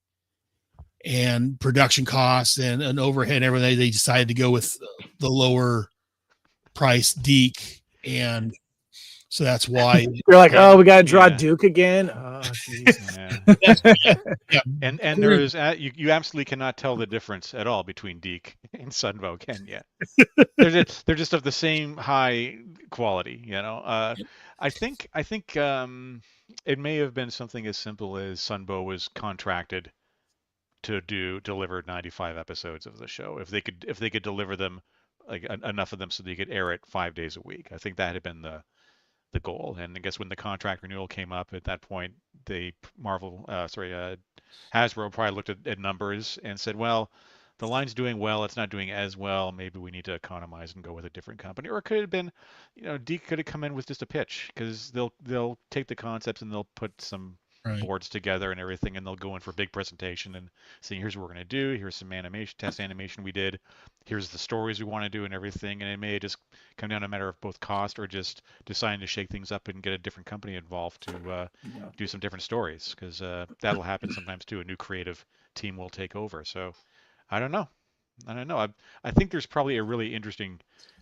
and production costs and overhead and everything, they decided to go with the lower price Deke, and so that's why You're like, oh, we got to draw Yeah. Duke again. Oh, jeez. Yeah. And there is you absolutely cannot tell the difference at all between Deke and Sunbow, can you? They're just of the same high quality, you know. I think it may have been something as simple as Sunbow was contracted to deliver 95 episodes of the show. If they could deliver them like enough of them so they could air it 5 days a week. I think that had been the goal. And I guess when the contract renewal came up at that point, Hasbro probably looked at numbers and said, well, the line's doing well, it's not doing as well. Maybe we need to economize and go with a different company. Or it could have been, Deke could have come in with just a pitch because they'll take the concepts and they'll put some right. boards together and everything, and they'll go in for a big presentation and say, here's what we're going to do. Here's some test animation we did. Here's the stories we want to do and everything. And it may just come down to a matter of both cost or just deciding to shake things up and get a different company involved to do some different stories, because that'll happen sometimes too. A new creative team will take over. So I don't know. I think there's probably a really interesting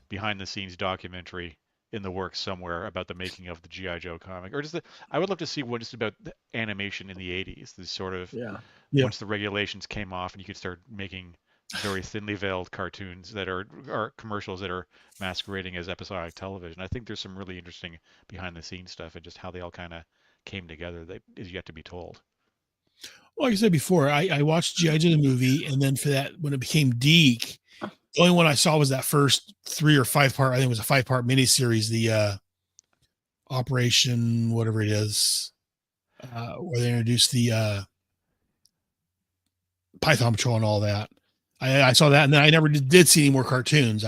behind the scenes documentary in the works somewhere about the making of the G.I. Joe comic, or I would love to see one just about the animation in the 80s. This sort of Yeah. once the regulations came off and you could start making very thinly veiled cartoons that are commercials that are masquerading as episodic television. I think there's some really interesting behind the scenes stuff and just how they all kind of came together that is yet to be told. Well, like I said before, I watched G.I. Joe the movie, and then for that, when it became Deke, the only one I saw was that first 3 or 5 part, I think it was a 5-part miniseries, the Operation, whatever it is, where they introduced the Python Patrol and all that. I saw that, and then I never did see any more cartoons.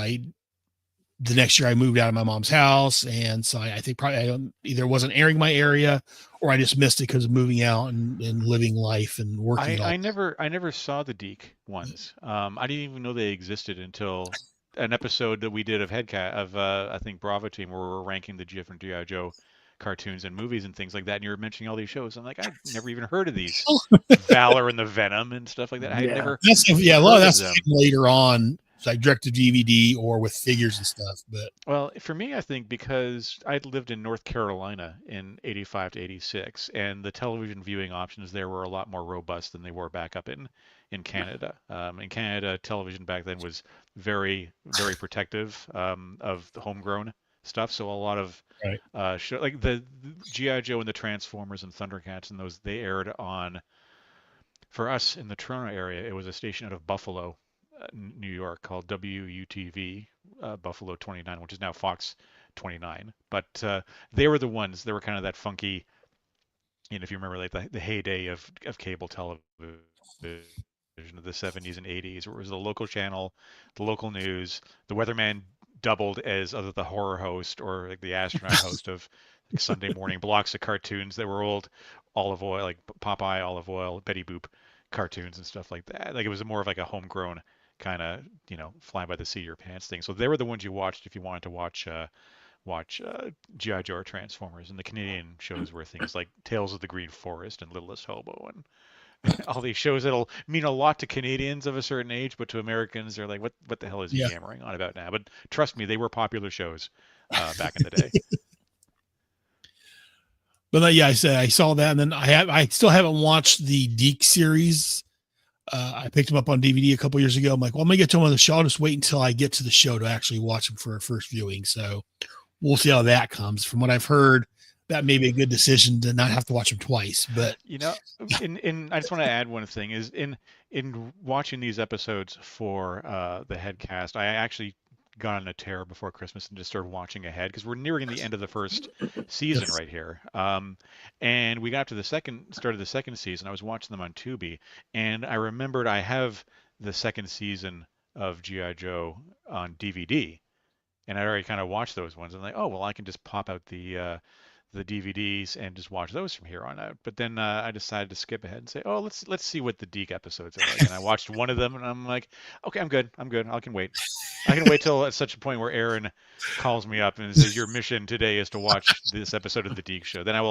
The next year I moved out of my mom's house, and so I think probably I either wasn't airing my area or I just missed it because of moving out and living life and working. I never saw the Deke ones. I didn't even know they existed until an episode that we did of I think Bravo Team, where we're ranking the different G.I. Joe cartoons and movies and things like that. And you were mentioning all these shows. I'm like, I've never even heard of these. Valor and the Venom and stuff like that. I had never. A lot of that's later on. It's like direct to DVD or with figures and stuff. But well, for me, I think because I lived in North Carolina in 85 to 86, and the television viewing options there were a lot more robust than they were back up in Canada. In Canada, television back then was very, very protective of the homegrown stuff. So a lot of show, like the G.I. Joe and the Transformers and Thundercats and those, they aired on, for us in the Toronto area, it was a station out of Buffalo, New York, called WUTV, Buffalo 29, which is now Fox 29. But they were the ones, they were kind of that funky, if you remember, like the heyday of cable television of the 70s and 80s, where it was the local channel, the local news, the weatherman doubled as either the horror host or like the astronaut host of Sunday morning blocks of cartoons that were old Olive Oil, like Popeye, Olive Oil, Betty Boop cartoons and stuff like that. Like it was more of like a homegrown kind of, fly by the seat of your pants thing. So they were the ones you watched if you wanted to watch G.I. Joe or Transformers. And the Canadian shows were things like Tales of the Green Forest and Littlest Hobo and all these shows that'll mean a lot to Canadians of a certain age, but to Americans, they're like, what the hell is he yammering on about now? But trust me, they were popular shows back in the day. But I said I saw that, and then I still haven't watched the Deke series. I picked them up on DVD a couple years ago. I'm like, well, I'm gonna get to them on the show. I'll just wait until I get to the show to actually watch them for a first viewing. So we'll see how that comes. From what I've heard, that may be a good decision to not have to watch them twice. But I just want to add one thing is in watching these episodes for the Headcast, I actually got on a tear before Christmas and just started watching ahead because we're nearing the end of the first season right here. And we got to the start of the second season. I was watching them on Tubi, and I remembered I have the second season of G.I. Joe on DVD, and I already kind of watched those ones. I'm like, oh well, I can just pop out the the DVDs and just watch those from here on out. But then I decided to skip ahead and say, oh, let's see what the Deke episodes are like. And I watched one of them, and I'm like, okay, I'm good. I can wait. I can wait till at such a point where Aaron calls me up and says, your mission today is to watch this episode of the Deke Show. Then I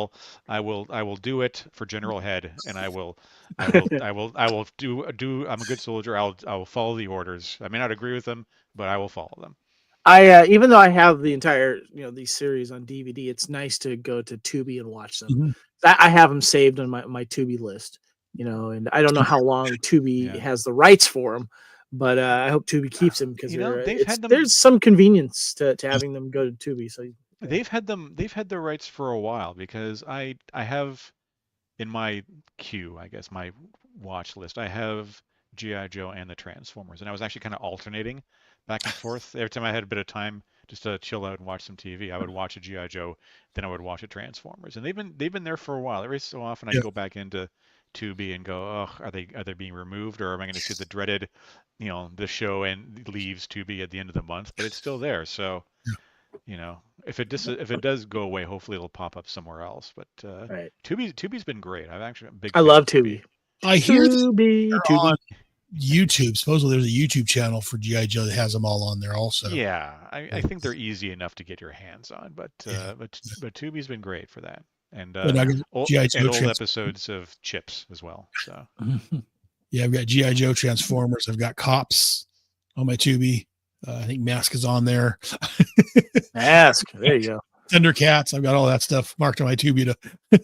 will do it for General Head, and I will do. I'm a good soldier. I will follow the orders. I may not agree with them, but I will follow them. I even though I have the entire these series on DVD, it's nice to go to Tubi and watch them. Mhm. I have them saved on my Tubi list, and I don't know how long Tubi Yeah. has the rights for them, but I hope Tubi keeps them because They've had them. there's some convenience to having them go to Tubi. So They've had them. They've had their rights for a while because I have in my queue, I guess my watch list, I have GI Joe and the Transformers, and I was actually kind of alternating back and forth. Every time I had a bit of time just to chill out and watch some TV, I would watch a GI Joe, then I would watch a Transformers, and they've been there for a while. Every so often, I Yeah. go back into Tubi and go, oh, are they being removed, or am I going to see the dreaded, the show and leaves Tubi at the end of the month? But it's still there, so. If it does go away, hopefully it'll pop up somewhere else. But right. Tubi's been great. I've actually been a big I fan love of Tubi. Tubi. I hear that Tubi, they're Tubi. on YouTube. Supposedly there's a YouTube channel for GI Joe that has them all on there also. Yeah, I think they're easy enough to get your hands on, but Yeah. but Tubi's been great for that, and But I guess GI Joe old episodes of Chips as well. So Yeah, I've got GI Joe Transformers. I've got Cops on my Tubi. I think Mask is on there. Ask. There you go. Thundercats. I've got all that stuff marked on my Tubi to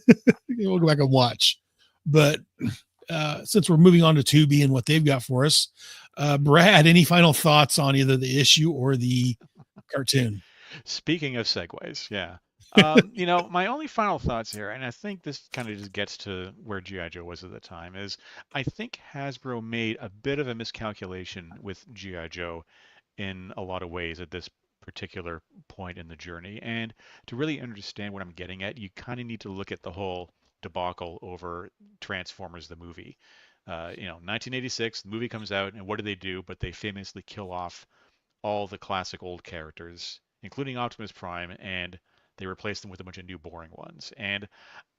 we'll go back and watch. But since we're moving on to Tubi and what they've got for us, Brad, any final thoughts on either the issue or the cartoon? speaking of segues, yeah. My only final thoughts here, and I think this kind of just gets to where G.I. Joe was at the time, is I think Hasbro made a bit of a miscalculation with G.I. Joe in a lot of ways at this particular point in the journey. And to really understand what I'm getting at, you kind of need to look at the whole debacle over Transformers the movie. 1986, the movie comes out, and what do? But they famously kill off all the classic old characters, including Optimus Prime, and they replace them with a bunch of new boring ones. And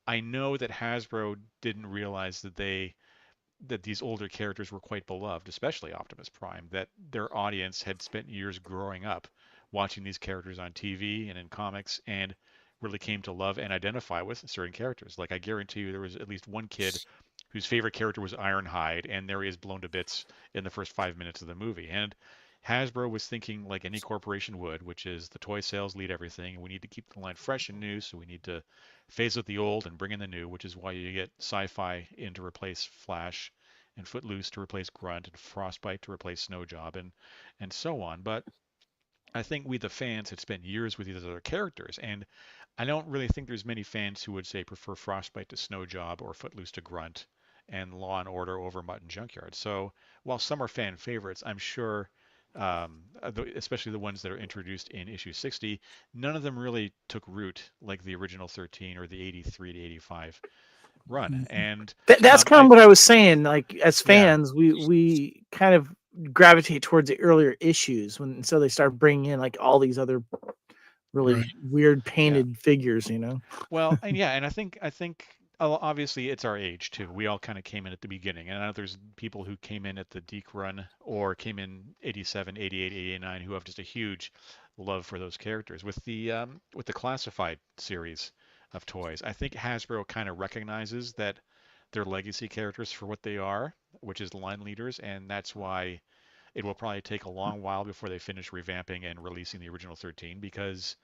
I know that Hasbro didn't realize that these older characters were quite beloved, especially Optimus Prime, that their audience had spent years growing up watching these characters on TV and in comics and really came to love and identify with certain characters. Like I guarantee you there was at least one kid whose favorite character was Ironhide, and there he is blown to bits in the first 5 minutes of the movie. And Hasbro was thinking like any corporation would, which is the toy sales lead everything. We need to keep the line fresh and new, so we need to phase out the old and bring in the new, which is why you get Sci-Fi in to replace Flash, and Footloose to replace Grunt, and Frostbite to replace Snow Job, and so on. But I think we the fans had spent years with these other characters, and I don't really think there's many fans who would say prefer Frostbite to Snow Job or Footloose to Grunt and Law and Order over Mutton Junkyard. So while some are fan favorites, I'm sure, especially the ones that are introduced in issue 60, none of them really took root like the original 13 or the 83 to 85 run. And That's kind of what I was saying. Like as Yeah. fans, we kind of gravitate towards the earlier issues so they start bringing in like all these other really Right. weird painted figures. Well, and I think obviously it's our age too. We all kind of came in at the beginning, and I know there's people who came in at the Deke run or came in 87, 88, 89 who have just a huge love for those characters. With the classified series of toys, I think Hasbro kind of recognizes that they're legacy characters for what they are, which is line leaders, and that's why it will probably take a long while before they finish revamping and releasing the original 13, because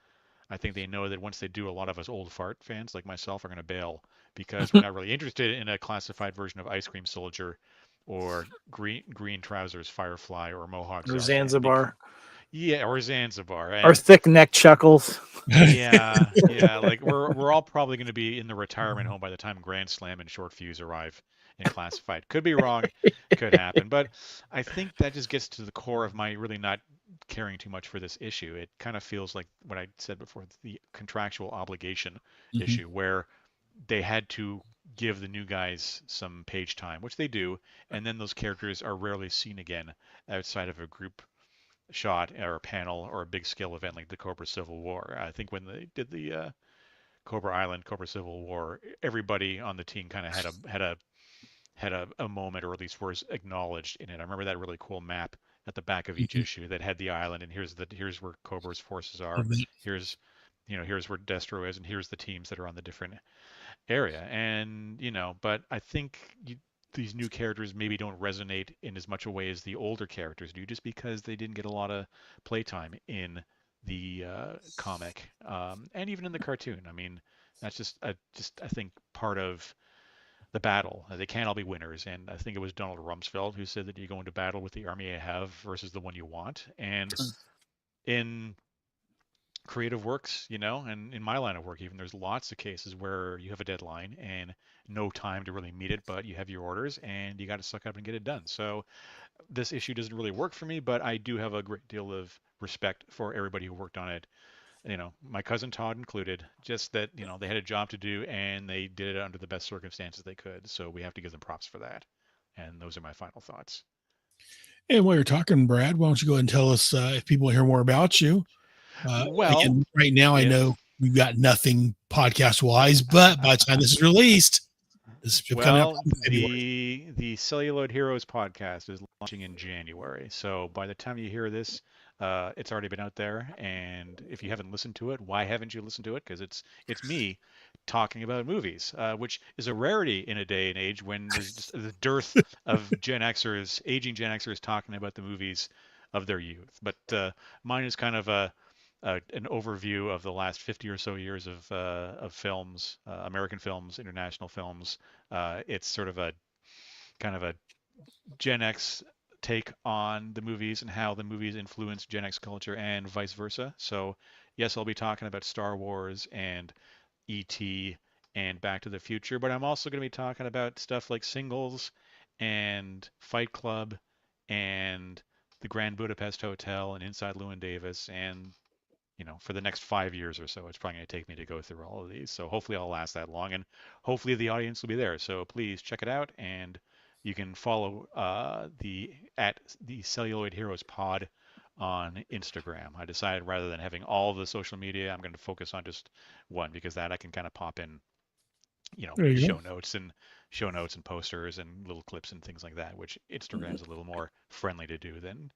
I think they know that once they do, a lot of us old fart fans like myself are going to bail because we're not really interested in a classified version of Ice Cream Soldier or Green Trousers Firefly or Mohawk Or Zartan. Zanzibar. Yeah, or Zanzibar. Or thick neck Chuckles. Yeah, like we're all probably going to be in the retirement home by the time Grand Slam and Short Fuse arrive in classified. Could be wrong, could happen, but I think that just gets to the core of my really not caring too much for this issue. It kind of feels like what I said before, the contractual obligation issue, where they had to give the new guys some page time, which they do, and then those characters are rarely seen again outside of a group shot or a panel or a big scale event like the Cobra Civil War. I think when they did the Cobra Island, Cobra Civil War, everybody on the team kind of had a moment, or at least was acknowledged in it. I remember that really cool map at the back of each Mhm. issue that had the island, and here's where Cobra's forces are. Love that. Here's here's where Destro is, and here's the teams that are on the different area. And but I think these new characters maybe don't resonate in as much a way as the older characters do, just because they didn't get a lot of playtime in the comic, and even in the cartoon. I mean, that's just I think part of the battle. They can't all be winners, and I think it was Donald Rumsfeld who said that you go into battle with the army you have versus the one you want. And in creative works, and in my line of work, even, there's lots of cases where you have a deadline and no time to really meet it, but you have your orders and you got to suck up and get it done. So this issue doesn't really work for me, but I do have a great deal of respect for everybody who worked on it. My cousin Todd included, just that, they had a job to do and they did it under the best circumstances they could. So we have to give them props for that. And those are my final thoughts. And while you're talking, Brad, why don't you go ahead and tell us if people hear more about you? Well, Again, right now I know we've got nothing podcast wise, but by the time this is released, this is coming out in February. the Celluloid Heroes podcast is launching in January. So by the time you hear this, it's already been out there. And if you haven't listened to it, why haven't you listened to it? Because it's me talking about movies, which is a rarity in a day and age when there's just the dearth of aging Gen Xers talking about the movies of their youth. But mine is kind of an overview of the last 50 or so years of films, American films, international films. It's sort of a kind of a Gen X take on the movies and how the movies influence Gen X culture and vice versa. So yes, I'll be talking about Star Wars and E.T. and Back to the Future, but I'm also going to be talking about stuff like Singles and Fight Club and the Grand Budapest Hotel and Inside Llewyn Davis, and for the next 5 years or so, it's probably going to take me to go through all of these. So hopefully I'll last that long, and hopefully the audience will be there. So please check it out, and you can follow the Celluloid Heroes Pod on Instagram. I decided rather than having all of the social media, I'm going to focus on just one, because that I can kind of pop in, show notes and posters and little clips and things like that, which Instagram's a little more friendly to do than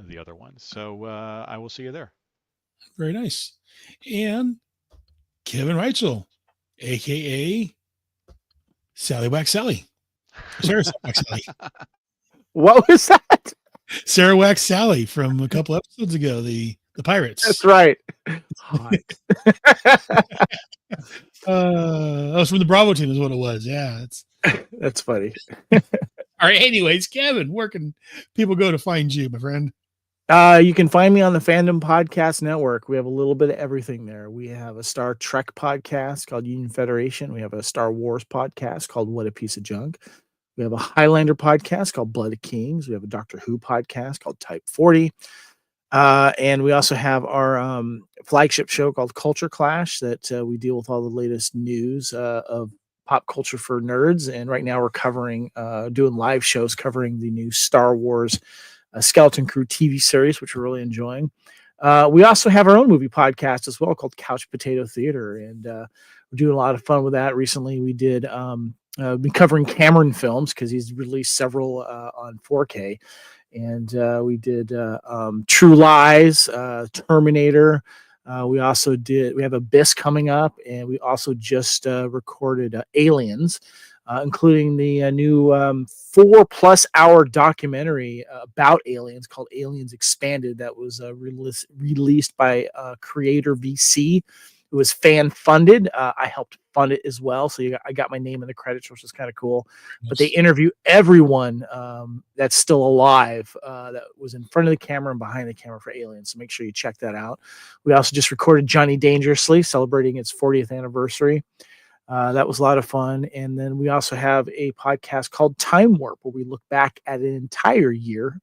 the other ones. So I will see you there. Very nice. And Kevin Reitzel, aka Sally Wax Sally. Sarah Wax Sally. What was that? Sarah Wax Sally from a couple episodes ago, the Pirates. That's right. Hot. That was from the Bravo team is what it was. Yeah. That's funny. All right. Anyways, Kevin, where can people go to find you, my friend? You can find me on the Fandom Podcast Network. We have a little bit of everything there. We have a Star Trek podcast called Union Federation. We have a Star Wars podcast called What a Piece of Junk. We have a Highlander podcast called Blood of Kings. We have a Doctor Who podcast called Type 40. And we also have our flagship show called Culture Clash that we deal with all the latest news of pop culture for nerds. And right now we're covering, doing live shows covering the new Star Wars Skeleton Crew TV series, which we're really enjoying. We also have our own movie podcast as well called Couch Potato Theater, and we're doing a lot of fun with that. Recently, we did been covering Cameron films because he's released several on 4K, and we did True Lies, Terminator. We have Abyss coming up, and we also just recorded Aliens. Including the new 4+ hour documentary about aliens called Aliens Expanded that was released by Creator VC. It was fan funded. I helped fund it as well. So I got my name in the credits, which was kind of cool. Nice. But they interview everyone that's still alive that was in front of the camera and behind the camera for Aliens. So make sure you check that out. We also just recorded Johnny Dangerously, celebrating its 40th anniversary. That was a lot of fun. And then we also have a podcast called Time Warp, where we look back at an entire year,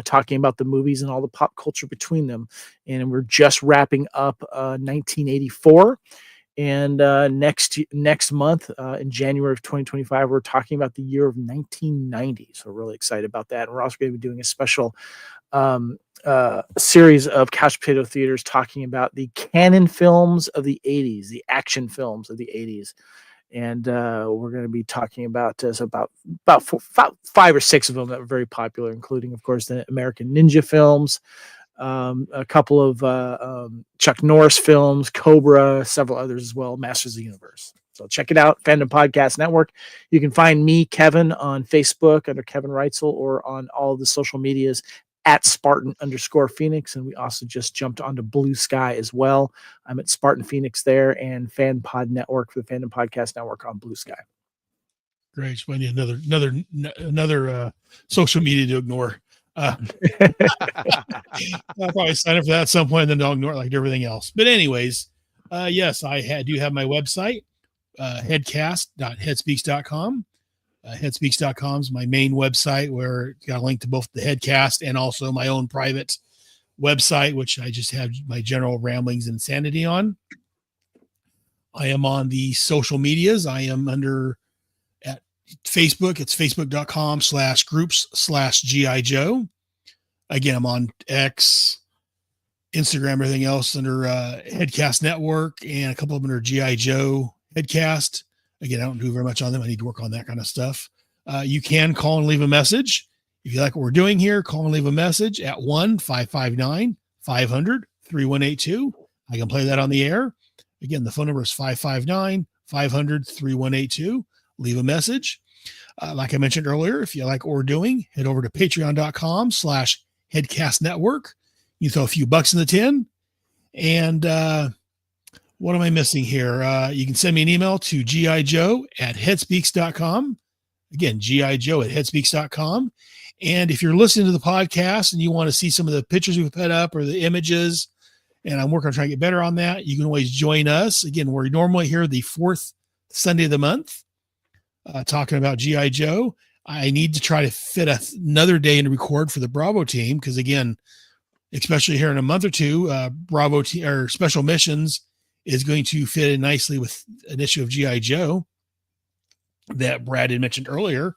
talking about the movies and all the pop culture between them. And we're just wrapping up 1984. And next month, in January of 2025, we're talking about the year of 1990. So we're really excited about that. And we're also going to be doing a special series of couch potato theaters talking about the canon films of the 80s, the action films of the 80s. And we're going to be talking about about 5 or 6 of them that were very popular, including, of course, the American Ninja films, a couple of Chuck Norris films, Cobra, several others as well, Masters of the Universe. So check it out, Fandom Podcast Network. You can find me, Kevin, on Facebook under Kevin Reitzel, or on all of the social medias at Spartan_Phoenix. And we also just jumped onto Blue Sky as well. I'm at Spartan Phoenix there, and Fan Pod Network for the Fandom Podcast Network on Blue Sky. Great. So I need another social media to ignore. I'll probably sign up for that at some point, and then I'll ignore it like everything else. But anyways, yes, I do have my website, headcast.headspeaks.com. Headspeaks.com is my main website, where it's got a link to both the Headcast and also my own private website, which I just have my general ramblings and insanity on. I am on the social medias. I am at Facebook. It's facebook.com/groups/GI Joe. Again, I'm on X, Instagram, everything else under Headcast Network, and a couple of them under GI Joe Headcast. Again, I don't do very much on them. I need to work on that kind of stuff. You can call and leave a message. If you like what we're doing here, call and leave a message at 1-559-500-3182. I can play that on the air. Again, the phone number is 559-500-3182. Leave a message. Like I mentioned earlier, if you like what we're doing, head over to patreon.com/headcastnetwork. You throw a few bucks in the tin. And what am I missing here? You can send me an email to gijoe@headspeaks.com. Again, gijoe@headspeaks.com. And if you're listening to the podcast and you want to see some of the pictures we've put up or the images, and I'm working on trying to get better on that, you can always join us. Again, we're normally here the 4th Sunday of the month, talking about G.I. Joe. I need to try to fit another day in to record for the Bravo team, because again, especially here in a month or two, Bravo or Special Missions is going to fit in nicely with an issue of G.I. Joe that Brad had mentioned earlier.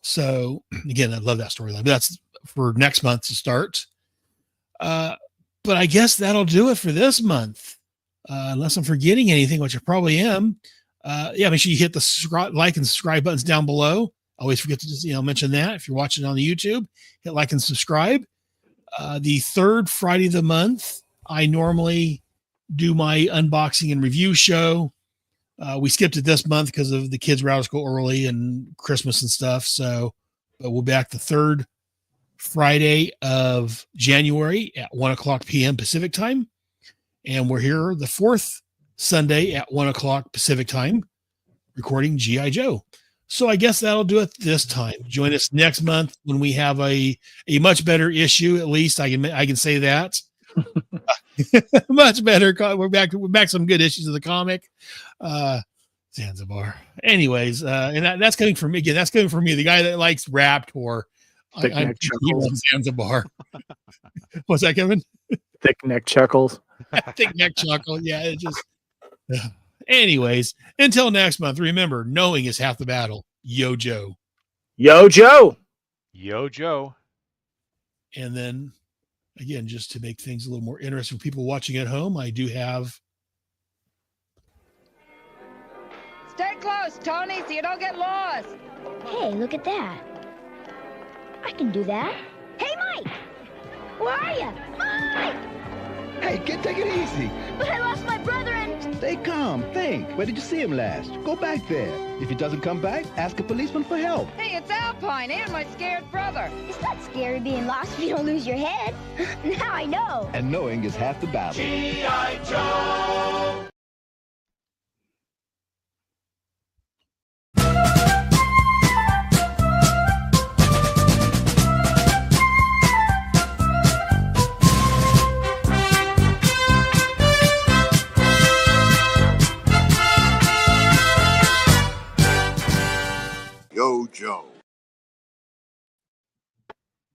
So again, I love that storyline. That's for next month to start. But I guess that'll do it for this month. Unless I'm forgetting anything, which I probably am. Make sure you hit the like and subscribe buttons down below. Always forget to just, mention that. If you're watching on the YouTube, hit like and subscribe. The 3rd Friday of the month, I normally do my unboxing and review show. We skipped it this month because of the kids were out of school early and Christmas and stuff. So, but we'll be back the 3rd Friday of January at 1:00 p.m. Pacific time. And we're here the 4th Sunday at 1:00 Pacific time, recording G.I. Joe. So I guess that'll do it this time. Join us next month when we have a much better issue. At least I can say that. Much better. We're back some good issues of the comic. Zanzibar. Anyways, and that's coming from me again. That's coming from me, the guy that likes Raptor. I'm Zanzibar. What's that, Kevin? Thick neck chuckles. Thick neck chuckle. Yeah, it just. Anyways, until next month, remember, knowing is half the battle. Yo, Joe. Yo, Joe. Yo, Joe. And then, again, just to make things a little more interesting for people watching at home, I do have. Stay close, Tony, so you don't get lost. Hey, look at that. I can do that. Hey, Mike! Where are you? Mike! Hey, kid, take it easy. But I lost my brother and... Stay calm. Think. Where did you see him last? Go back there. If he doesn't come back, ask a policeman for help. Hey, it's Alpine and my scared brother. It's not scary being lost if you don't lose your head. Now I know. And knowing is half the battle. G.I. Joe! Yo, Joe.